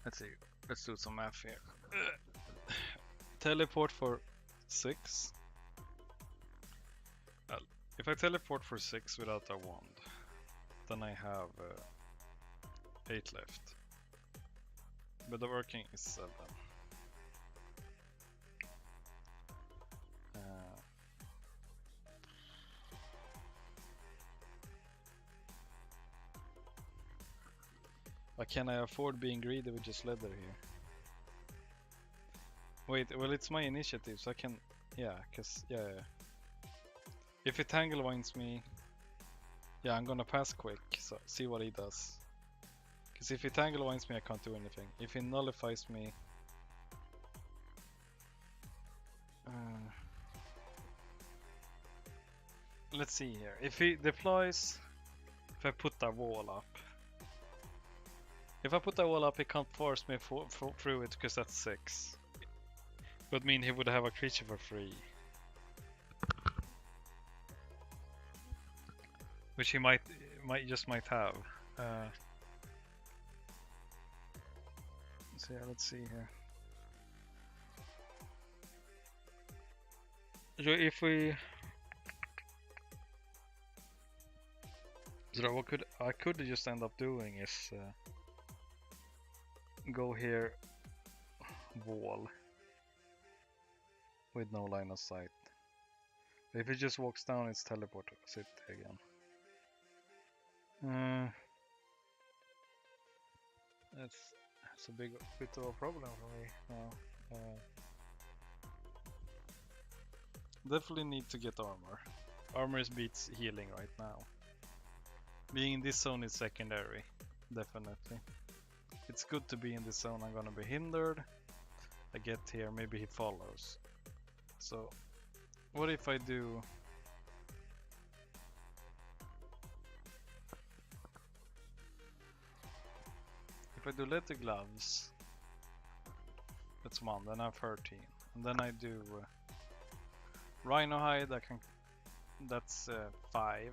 S1: let's see. Let's do some math here. Teleport for 6. If I teleport for 6 without a wand, then I have 8 left. But the working is 7. But can I afford being greedy with just leather here? Wait, well it's my initiative, so I can... Yeah, cause... Yeah. If it tangle winds me... Yeah, I'm gonna pass quick, so see what he does. Cause if he tangle winds me, I can't do anything. If he nullifies me... let's see here. If he deploys... If I put a wall up... If I put a wall up, he can't force me through it, because that's 6. Would mean he would have a creature for free. Which he might have. So yeah, let's see here. So if we... So what I could just end up doing is go here, wall, with no line of sight. If it just walks down, it's teleport to city again. That's a bit of a problem for me now. Definitely need to get armor. Armor beats healing right now. Being in this zone is secondary, definitely. It's good to be in this zone. I'm gonna be hindered. I get here, maybe he follows. So, what if I do... If I do leather gloves, that's 1, then I have 13. And then I do rhino hide, that's 5.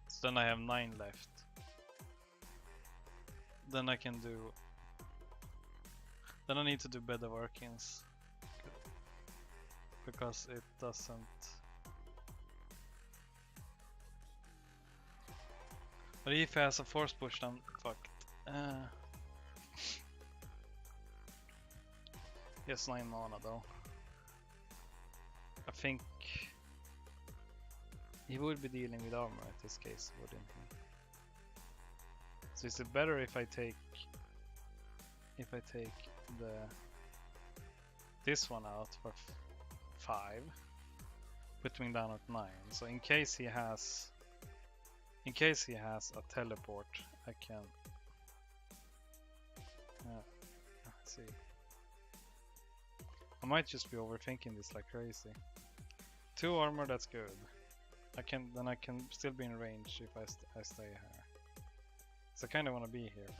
S1: So then I have 9 left. Then I can do... Then I need to do bed of Arkins. Because it doesn't... But if he has a force push, then fucked. He has 9 mana though. I think he would be dealing with armor in this case, wouldn't he? So is it better if I take this one out for 5, putting down at 9. So in case he has a teleport, I can see. I might just be overthinking this like crazy. 2 armor, that's good. I can still be in range if I stay here. So I kind of want to be here,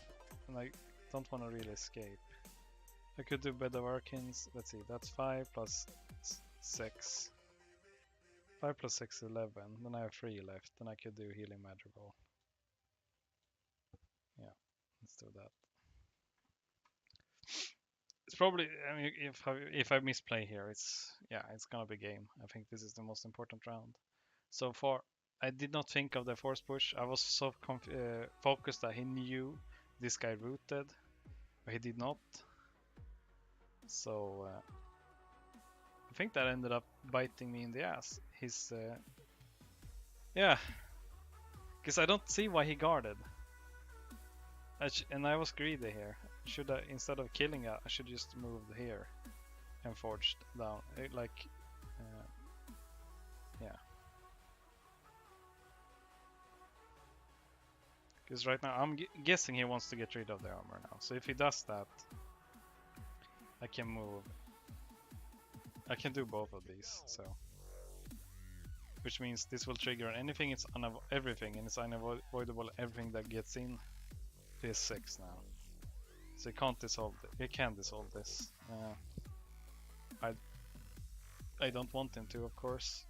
S1: and I don't want to really escape. I could do Bed of Arkins. Let's see, that's 5 plus 6. 5 plus 6 is 11. Then I have 3 left. Then I could do Healing Madrigal. Yeah, let's do that. It's probably, I mean, if I misplay here, it's gonna be game. I think this is the most important round. So far, I did not think of the force push. I was so focused that he knew this guy rooted, but he did not. So I think that ended up biting me in the ass. His yeah, because I don't see why he guarded. And I was greedy here. Should I, instead of killing it, I should just move here and forged down. Yeah. Because right now I'm guessing he wants to get rid of the armor now. So if he does that, I can move. I can do both of these. So, which means this will trigger anything. It's everything, and it's unavoidable. Everything that gets in is 6 now. So it can't dissolve it. It can dissolve this. I don't want him to, of course.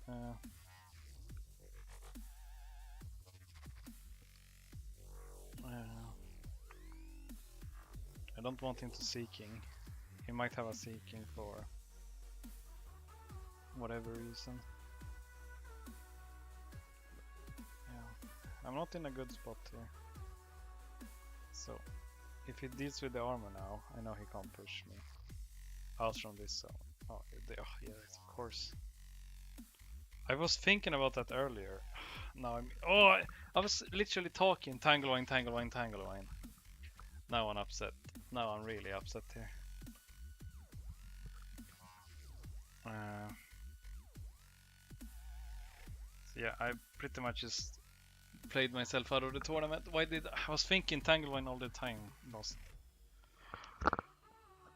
S1: I don't want him to Seeking. He might have a Seeking for whatever reason. Yeah, I'm not in a good spot here. So, if he deals with the armor now, I know he can't push me out from this zone. Oh yeah, of course. I was thinking about that earlier. Now I was literally talking Tanglewyne. Now I'm upset. Now I'm really upset here. So yeah, I pretty much just played myself out of the tournament. I was thinking Tanglewyne all the time, boss.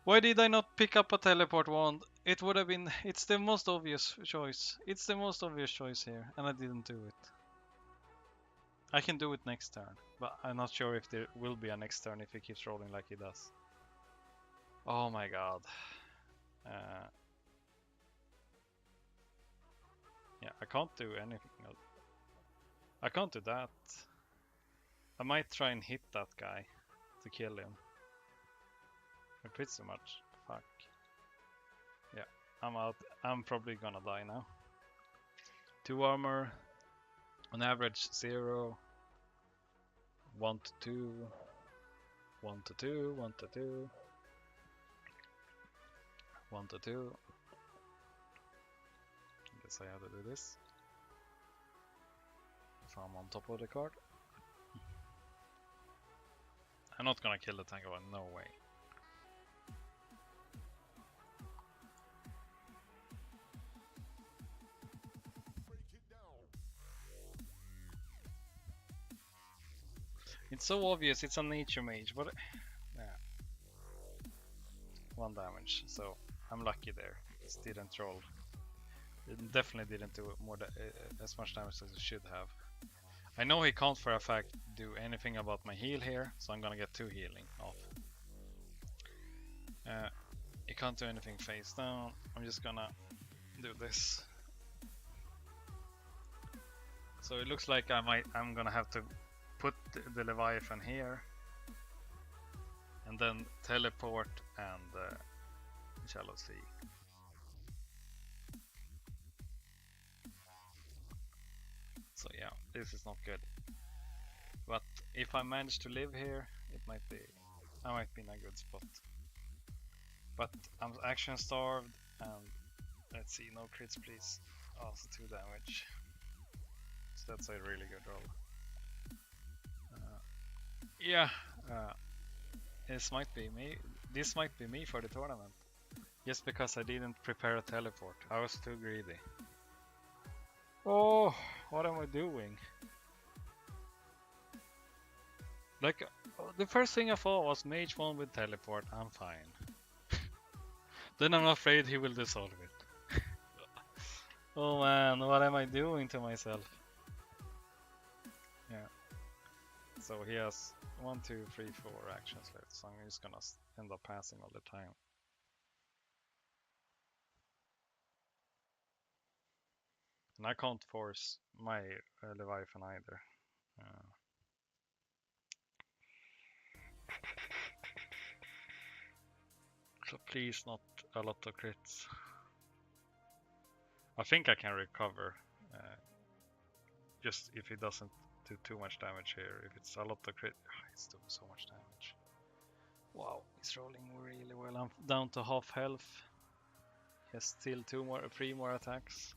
S1: Why did I not pick up a teleport wand? It would have been. It's the most obvious choice. It's the most obvious choice here, and I didn't do it. I can do it next turn, but I'm not sure if there will be a next turn if he keeps rolling like he does. Oh my god. Yeah, I can't do anything else. I can't do that. I might try and hit that guy to kill him. Pretty much. Fuck. Yeah, I'm out. I'm probably gonna die now. 2 armor. On average 0. 1 to 2. 1 to 2. 1 to 2. 1 to 2. because I have to do this. So I'm on top of the card. I'm not gonna kill the tango one, no way. It's so obvious, it's a nature mage, but yeah. 1 damage, so I'm lucky there. It didn't roll. It definitely didn't do more as much damage as it should have. I know he can't for a fact do anything about my heal here, so I'm gonna get 2 healing off. He can't do anything face down. I'm just gonna do this. So it looks like I'm gonna have to put the Leviathan here and then teleport and shallow sea. So yeah, this is not good. But if I manage to live here, I might be in a good spot. But I'm action starved, and let's see, no crits please. Also 2 damage. So that's a really good roll. This might be me. This might be me for the tournament. Just because I didn't prepare a teleport. I was too greedy. Oh, what am I doing? Like, the first thing I thought was mage 1 with teleport, I'm fine. Then I'm afraid he will dissolve it. Oh man, what am I doing to myself? Yeah. So he has 1, 2, 3, 4 actions left, so I'm just gonna end up passing all the time. And I can't force my Leviathan either. So please not a lot of crits. I think I can recover. Just if he doesn't do too much damage here. If it's a lot of crit, it's doing so much damage. Wow, he's rolling really well. I'm down to half health. He has still 3 more attacks.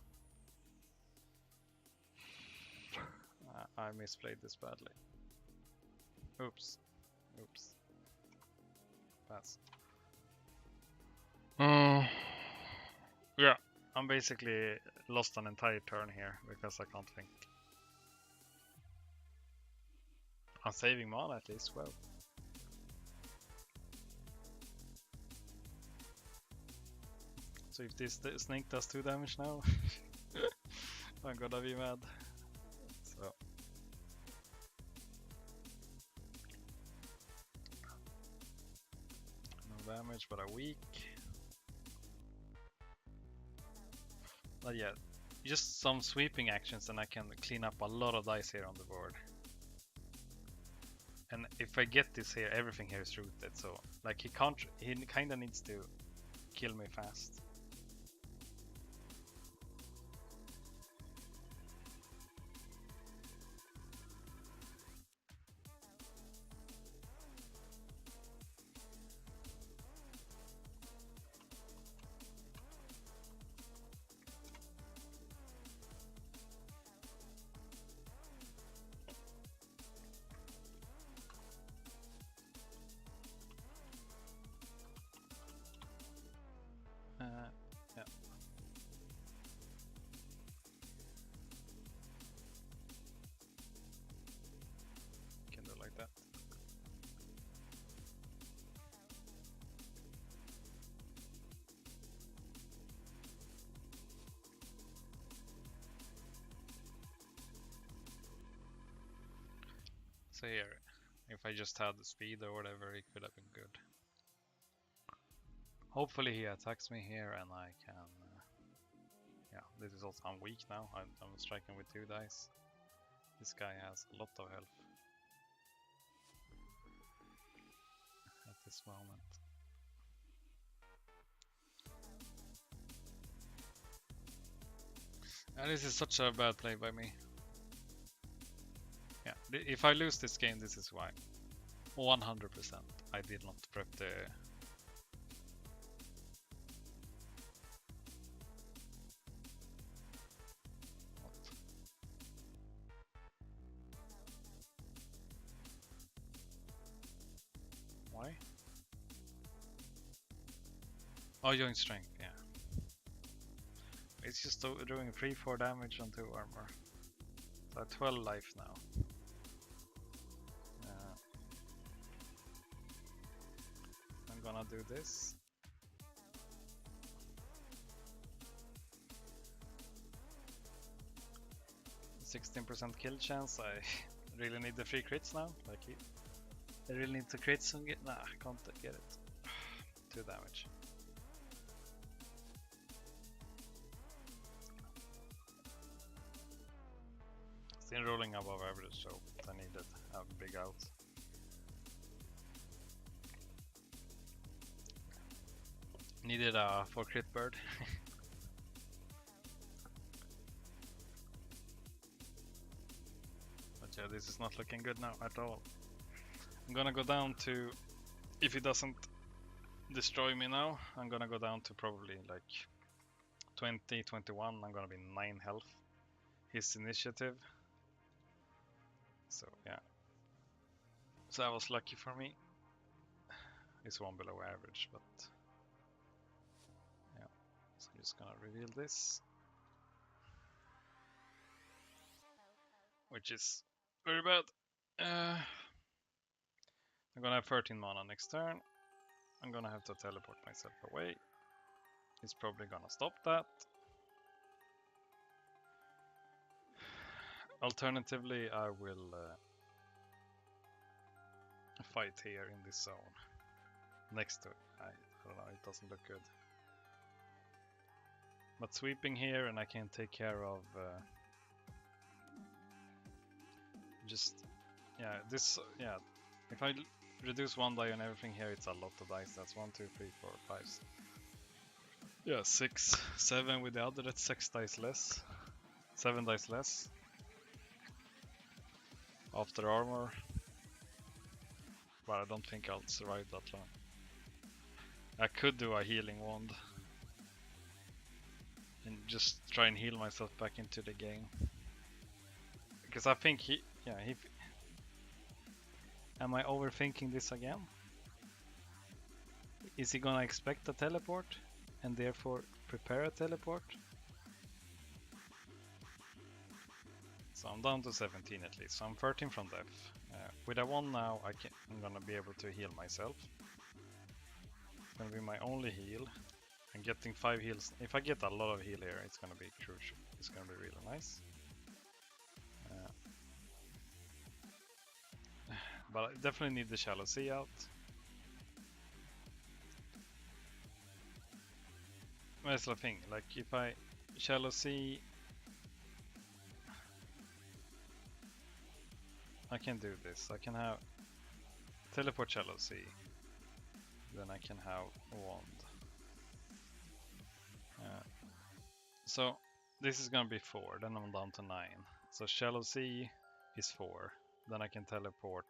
S1: I misplayed this badly. Oops. Pass. Yeah, I'm basically lost an entire turn here because I can't think. I'm saving mana at least, well. So if this snake does 2 damage now, I'm gonna be mad. So. No damage, but a weak. But yeah, just some sweeping actions and I can clean up a lot of dice here on the board. And if I get this here, everything here is rooted, so like he kinda needs to kill me fast. Yeah. Can do it like that. So here, if I just had the speed or whatever, it could have been good. Hopefully he attacks me here and I can... yeah, this is also... I'm weak now. I'm striking with 2 dice. This guy has a lot of health at this moment. And this is such a bad play by me. Yeah, if I lose this game, this is why. 100%. I did not prep the... Why? Oh, joint strength, yeah. It's just doing 3-4 damage on 2 armor. So I have 12 life now. I'm gonna do this. 16% kill chance. I really need the 3 crits now. Like, I really need to crits and get. Nah, I can't get it. 2 damage. Still rolling above average, so I needed a big out. Needed a 4 crit bird. But yeah, this is not looking good now at all. I'm gonna go down to, if he doesn't destroy me now, I'm gonna go down to probably like 20, 21. I'm gonna be 9 health. His initiative. So yeah. So that was lucky for me. It's 1 below average, but yeah. So I'm just gonna reveal this, which is very bad. I'm gonna have 13 mana next turn. I'm gonna have to teleport myself away. He's probably gonna stop that. Alternatively, I will fight here in this zone. Next to it. I don't know, it doesn't look good. But sweeping here, and I can take care of yeah, if I reduce 1 die on everything here, it's a lot of dice. That's 1, 2, 3, 4, 5. Yeah, 6, 7 with the other, that's 6 dice less. 7 dice less. After armor. But I don't think I'll survive that long. I could do a healing wand. And just try and heal myself back into the game. Because I think am I overthinking this again? Is he gonna expect a teleport and therefore prepare a teleport? So I'm down to 17 at least, so I'm 13 from death. With a 1 now, I'm gonna be able to heal myself. It's gonna be my only heal. And getting 5 heals, if I get a lot of heal here, it's gonna be crucial. It's gonna be really nice. But I definitely need the Shallow Sea out. That's the thing, like if I Shallow Sea, I can do this. I can have teleport Shallow Sea, then I can have wand. So this is gonna be 4, then I'm down to 9. So Shallow Sea is 4, then I can teleport.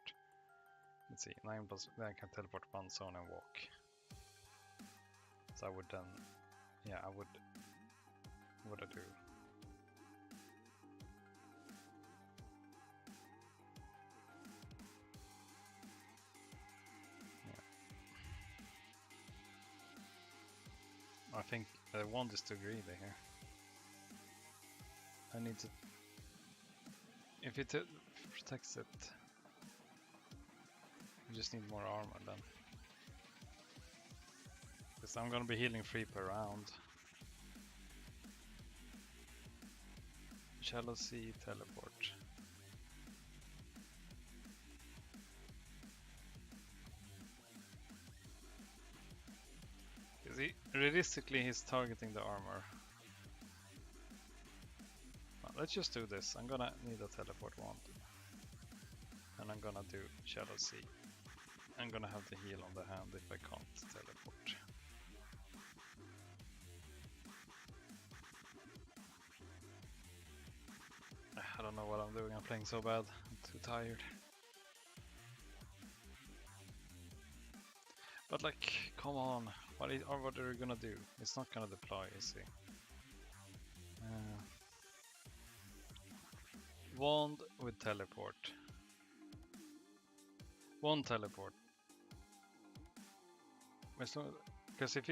S1: Let's see, 9 plus, then I can teleport 1 zone and walk. So I would then, yeah, what I do? I think the wand is too greedy here. I need to... If it protects it, I just need more armor then. Because I'm gonna be healing 3 per round. Shallow Sea, teleport. Realistically, he's targeting the armor. Well, let's just do this. I'm gonna need a teleport wand. And I'm gonna do Shallow Sea. I'm gonna have the heal on the hand if I can't teleport. I don't know what I'm doing, I'm playing so bad. I'm too tired. But like, come on. What are we gonna do? It's not gonna deploy, is he? Wand with teleport. One teleport. Because if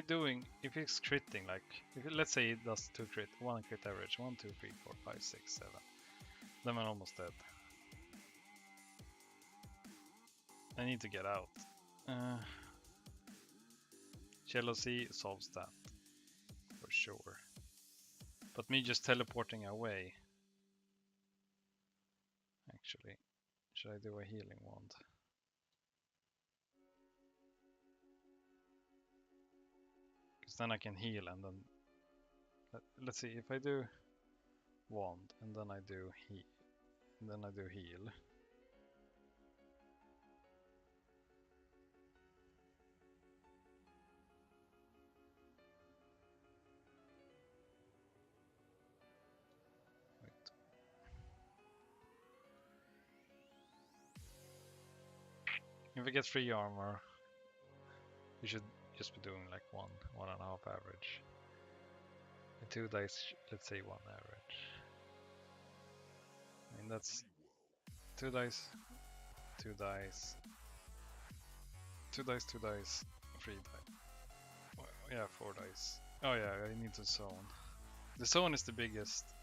S1: it's critting, like, let's say it does 2 crit, 1 crit average, 1, 2, 3, 4, 5, 6, 7, then I'm almost dead. I need to get out. Jealousy solves that, for sure. But me just teleporting away, actually, should I do a healing wand? Because then I can heal and then, let's see, if I do wand and then I do heal, and then I do heal. If I get 3 armor, you should just be doing like 1.5 average. And 2 dice, let's say 1 average. I mean, that's 2 dice, 2 dice, 2 dice, 2 dice, 3 dice. Well, yeah, 4 dice. Oh yeah, I need to zone. The zone is the biggest.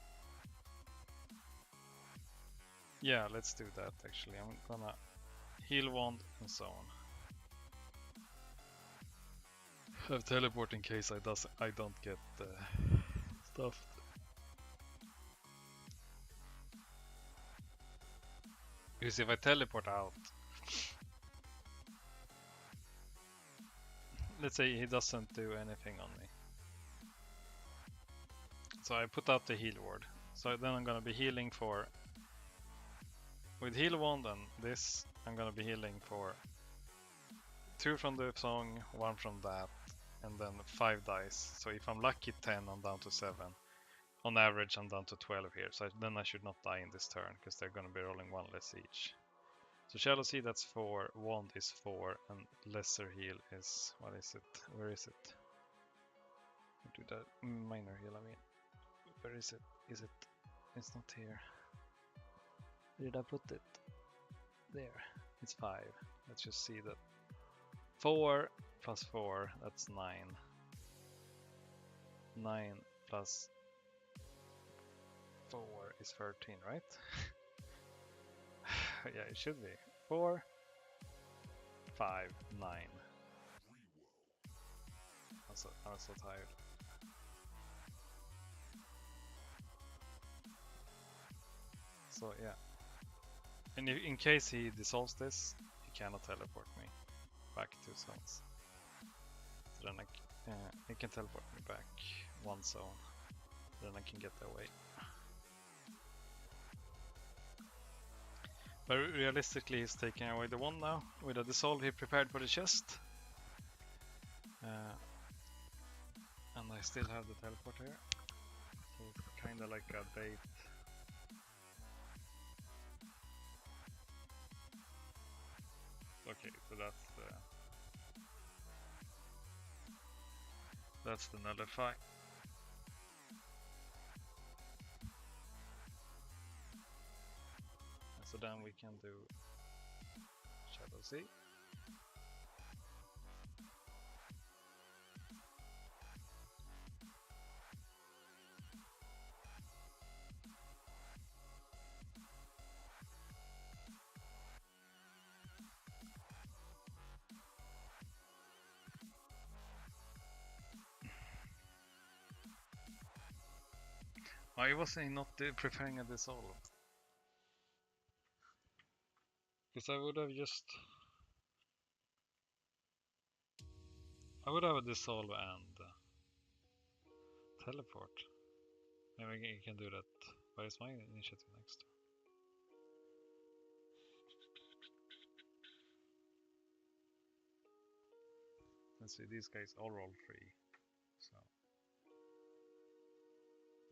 S1: Yeah, let's do that actually. I'm gonna heal wand and zone. Have teleport in case I don't get stuffed. Because if I teleport out, let's say he doesn't do anything on me. So I put out the heal ward. So then I'm gonna be healing for, with heal wand and this, I'm gonna be healing for 2 from the song, 1 from that, and then 5 dice. So if I'm lucky 10, I'm down to 7. On average, I'm down to 12 here. So then I should not die in this turn, because they're gonna be rolling 1 less each. So Jealousy, that's 4, Wand is 4, and Lesser Heal is, what is it? Where is it? Do that minor heal, I mean. Where is it? Is it? It's not here. Where did I put it? There. It's 5. Let's just see that. 4 plus 4, that's 9. 9 plus 4 is 13, right? Yeah, it should be. 4, 5, 9. I'm so tired. So yeah. And in case he dissolves this, he cannot teleport me back to zones. So then he can teleport me back 1 zone. Then I can get away. But realistically, he's taking away the wand now. With a dissolve, he prepared for the chest. And I still have the teleport here. So it's kinda like a bait. Okay, so that's the nullify. And so then we can do Jbuzzsaw. Why was he not preparing a dissolve? Because I would have a dissolve and teleport. Maybe you can do that. Why is my initiative next? Let's see, these guys all roll 3. So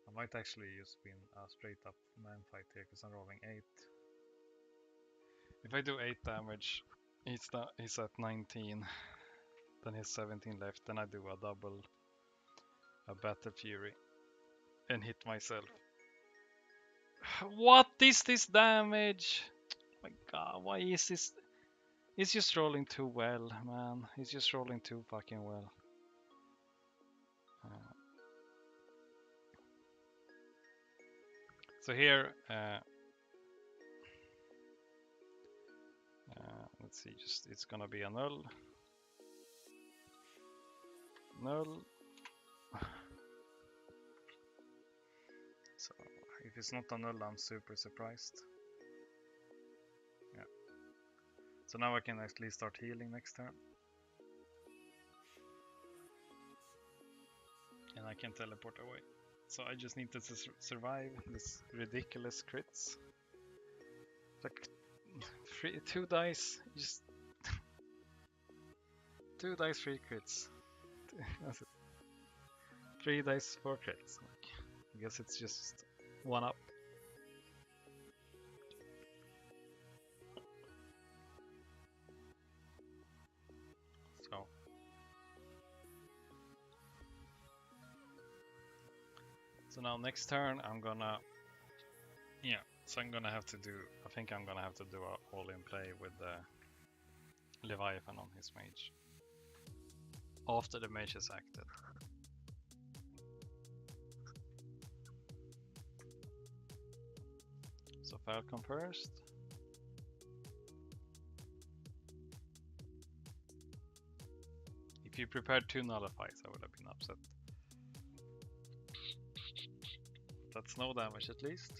S1: I might actually just win a straight up man fight here because I'm rolling 8. If I do 8 damage, he's at 19. Then he's 17 left. Then I do a double, a Battle Fury, and hit myself. What is this damage? Oh my god, why is this? He's just rolling too well, man. He's just rolling too fucking well. So here, let's see, just it's gonna be a null. Null. So if it's not a null, I'm super surprised. Yeah. So now I can actually start healing next turn. And I can teleport away. So I just need to survive this ridiculous crits. Like 2 dice, just 2 dice 3 crits. That's it. 3 dice 4 crits. Like, I guess it's just 1 up. So now next turn I'm gonna, so I'm gonna have to do, I think I'm gonna have to do a all-in play with the Leviathan on his mage. After the mage is acted. So Falcon first. If you prepared 2 nullifies, I would have been upset. That's no damage at least.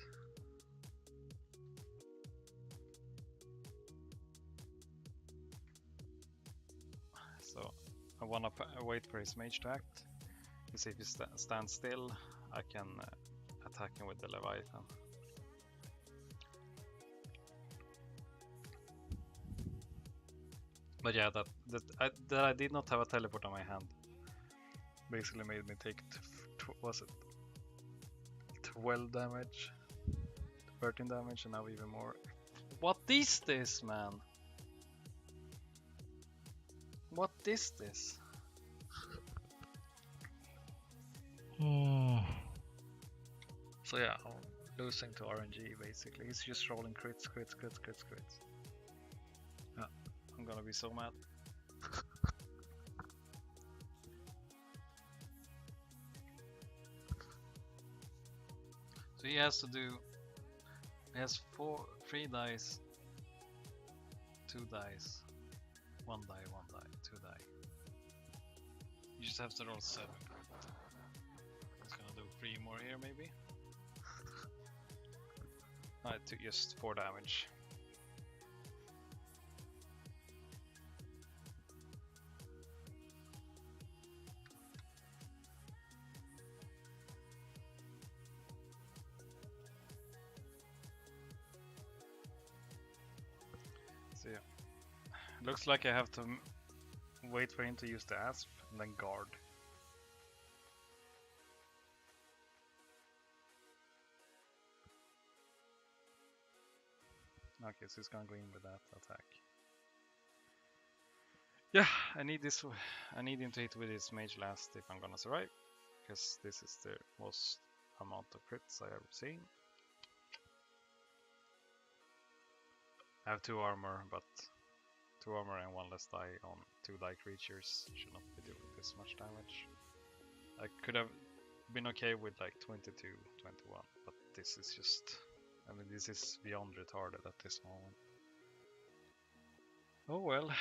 S1: So I wanna wait for his mage to act. Because if he stands still, I can attack him with the Leviathan. But yeah, that I did not have a teleport on my hand basically made me take, was it 12 damage, 13 damage, and now even more. What is this, man? What is this? So yeah, I'm losing to RNG basically. He's just rolling crits. Yeah, I'm gonna be so mad. So he has to do, he has 3 dice, 2 dice, 1 die, 1 die, 2 die. You just have to roll 7. He's gonna do 3 more here maybe. I took just 4 damage. So yeah, looks like I have to wait for him to use the asp and then guard. Okay, so he's gonna go in with that attack. Yeah, I need him to hit with his mage last if I'm gonna survive, because this is the most amount of crits I ever seen. I have 2 armor, but 2 armor and 1 less die on 2 die creatures should not be doing this much damage. I could have been okay with like 22, 21, but this is just, I mean, this is beyond retarded at this moment. Oh well.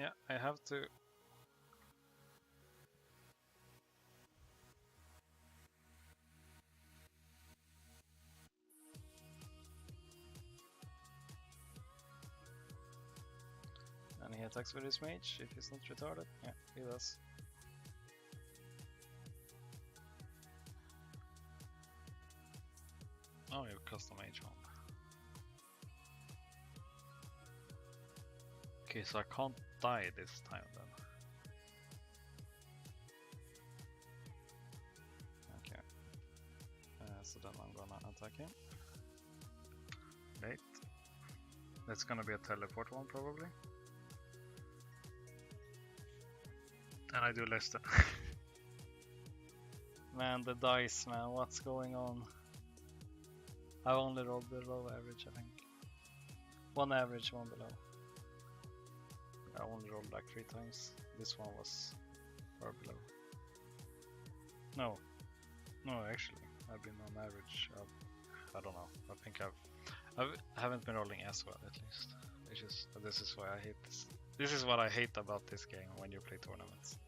S1: Yeah, I have to. And he attacks with his mage if he's not retarded. Yeah, he does. Oh, you custom mage on. Okay, so I can't die this time then. Okay. So then I'm gonna attack him. Wait. That's gonna be a teleport one probably. And I do less than Man, the dice, man, what's going on? I've only rolled below average, I think. One average, one below. I only rolled like 3 times. This one was far below. No, actually, I've been on average. I don't know. I think I haven't been rolling as well, at least. This is why I hate this. This is what I hate about this game when you play tournaments.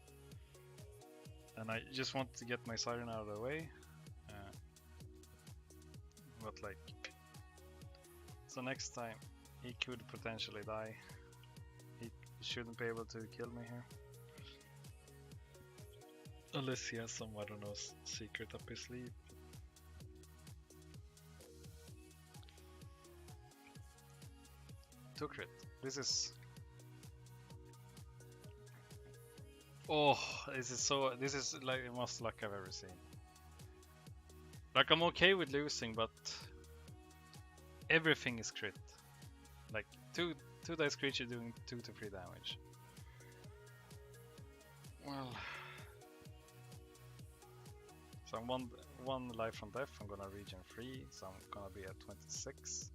S1: And I just want to get my Siren out of the way. But like, so next time he could potentially die. He shouldn't be able to kill me here. Unless he has some, I don't know, secret up his sleeve. Two crit. This is... Oh, this is like the most luck I've ever seen. Like, I'm okay with losing, but everything is crit. Like, two dice creature doing 2 to 3 damage. Well... So I'm one life from death, I'm gonna region 3, so I'm gonna be at 26.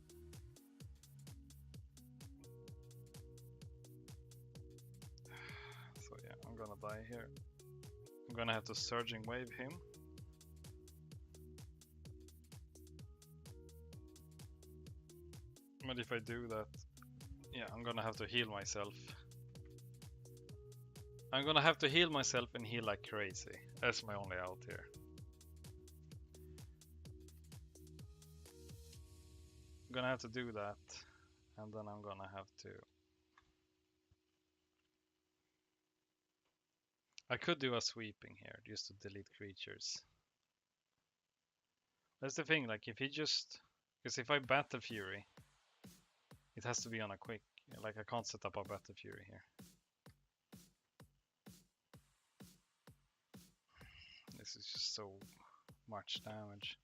S1: So yeah, I'm gonna die here. I'm gonna have to Surging Wave him. But if I do that, yeah, I'm gonna have to heal myself. I'm gonna have to heal myself and heal like crazy. That's my only out here. I'm gonna have to do that, and then I'm gonna have to... I could do a sweeping here, just to delete creatures. That's the thing, like if he just... Because if I Battle Fury, it has to be on a quick. Like I can't set up a Battle Fury here. This is just so much damage.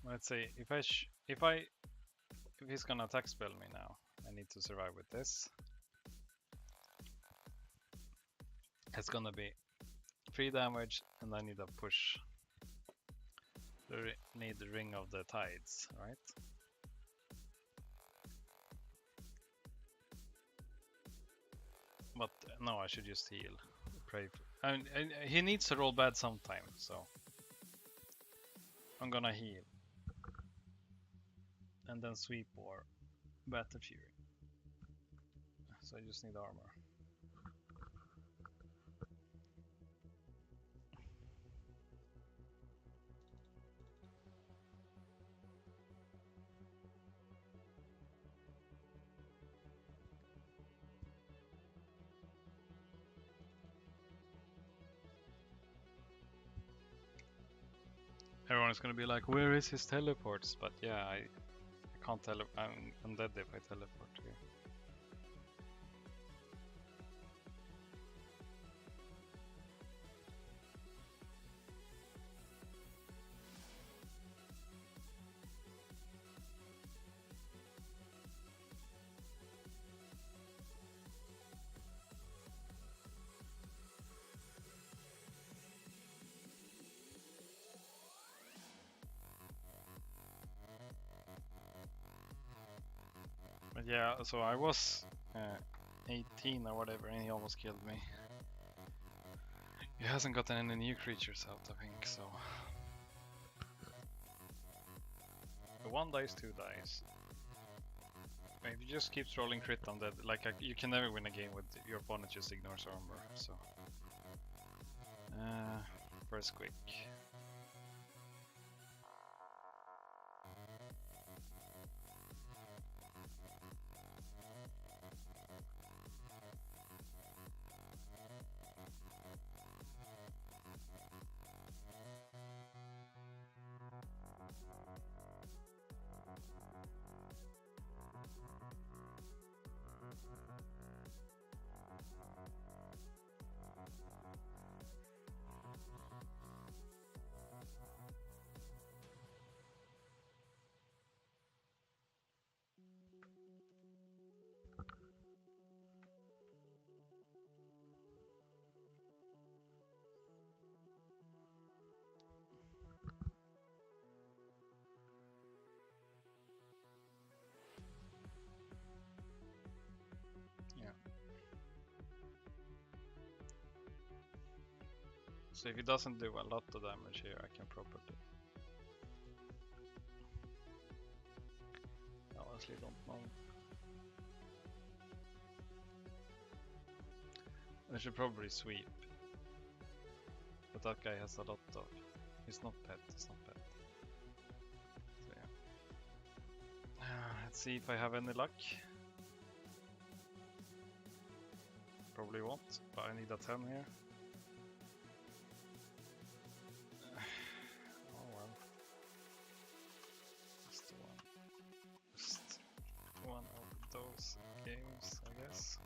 S1: Let's say if he's gonna attack spell me now, I need to survive with this. It's gonna be 3 damage, and I need a push. Need the Ring of the Tides, right? But no, I should just heal. Pray for, and he needs to roll bad sometime, so I'm gonna heal. And then sweep or Battle Fury. So I just need armor. Everyone is gonna be like, where is his teleports? But yeah, I can't tele- I'm dead if I teleport here. But yeah, so I was 18 or whatever, and he almost killed me. He hasn't gotten any new creatures out, I think, so... The 1 dice, 2 dice. If you just keeps rolling crit on that, like you can never win a game with your opponent just ignores armor, so... First quick. So if he doesn't do a lot of damage here, I can probably... I honestly don't know. I should probably sweep. But that guy has a lot of... He's not pet, he's not pet. So yeah. Let's see if I have any luck. Probably won't, but I need a 10 here. Oh well. Just one of those games, I guess.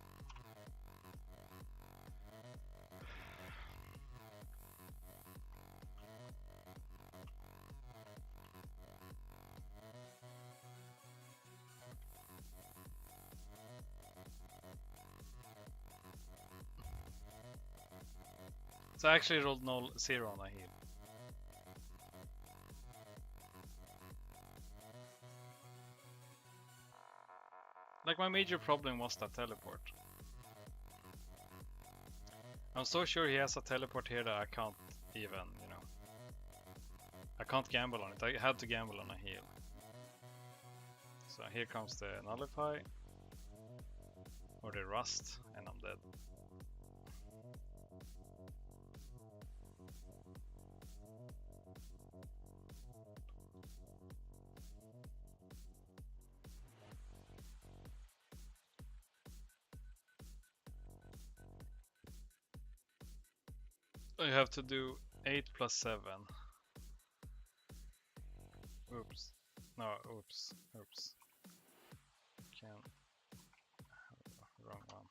S1: So I actually rolled 0 on a heal. Like, my major problem was that teleport. I'm so sure he has a teleport here that I can't even, you know. I can't gamble on it. I had to gamble on a heal. So here comes the nullify. Or the rust, and I'm dead. I have to do 8 plus 7. Oops. No, oops. Wrong one.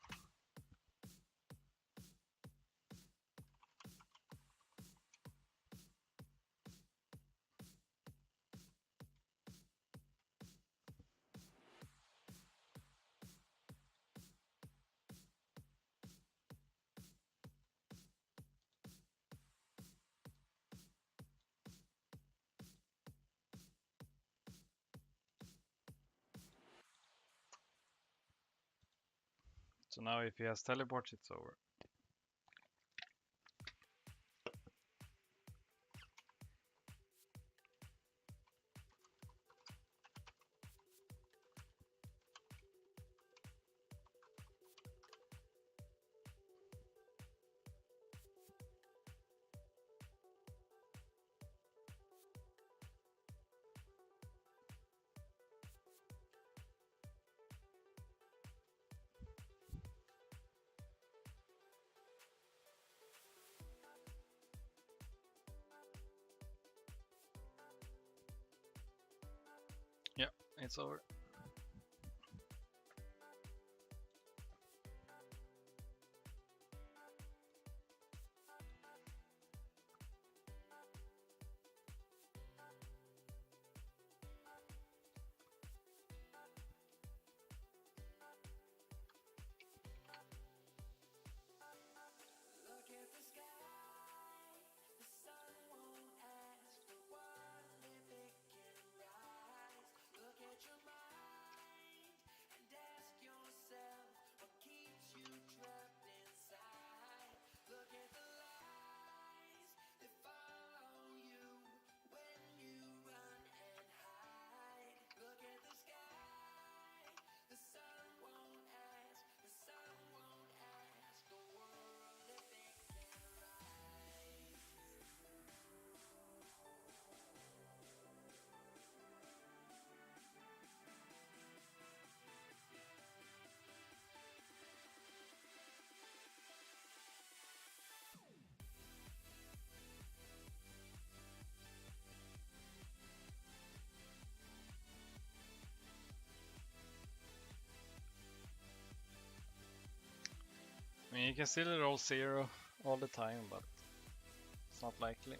S1: So now if he has teleport, it's over. Yeah, it's over. I mean, you can still roll 0 all the time, but it's not likely.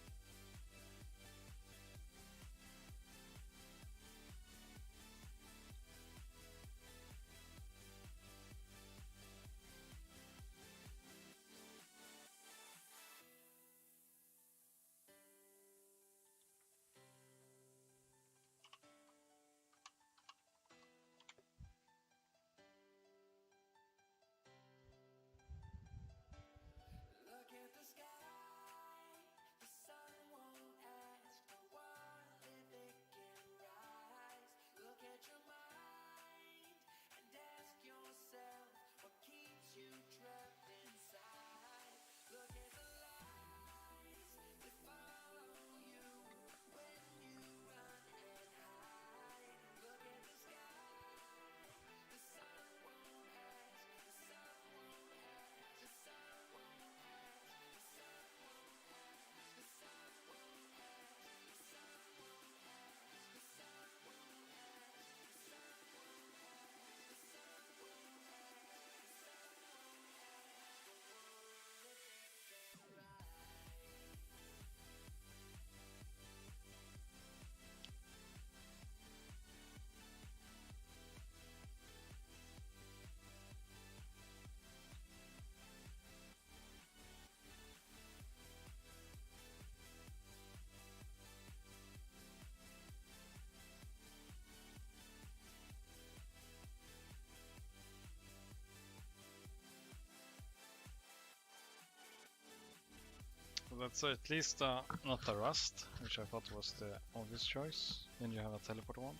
S1: That's at least not a rust, which I thought was the obvious choice. Then you have a teleport wand.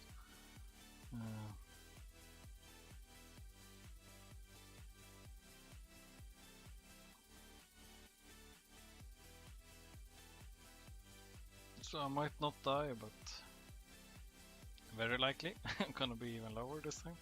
S1: So I might not die, but very likely I'm gonna be even lower this time.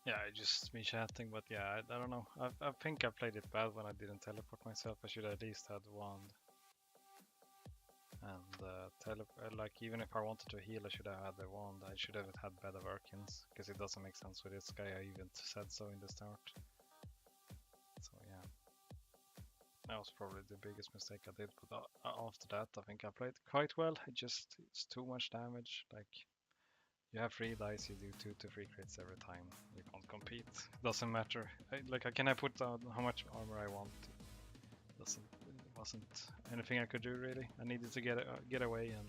S1: Yeah, I just been chatting, but yeah, I don't know. I think I played it bad when I didn't teleport myself. I should at least had wand. And like even if I wanted to heal, I should have had the wand. I should have had better Workins, because it doesn't make sense with this guy. I even said so in the start. So yeah, that was probably the biggest mistake I did. But after that, I think I played quite well. It's too much damage. Like you have 3 dice, you do 2 to 3 crits every time. You can't compete. Doesn't matter. Can I put down how much armor I want? It wasn't anything I could do really. I needed to get away, and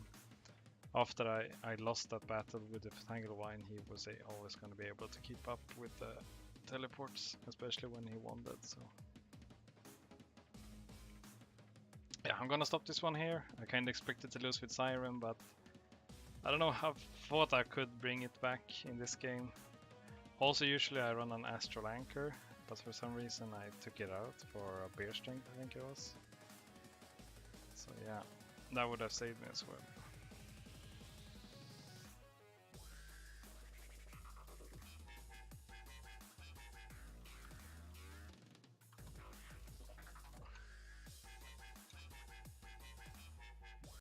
S1: after I lost that battle with the Tanglewine, he was always going to be able to keep up with the teleports, especially when he wanted. So yeah, I'm gonna stop this one here. I kind of expected to lose with Siren, but I don't know. I thought I could bring it back in this game. Also, usually I run an Astral Anchor, but for some reason I took it out for a bear strength, I think it was. So yeah, that would have saved me as well.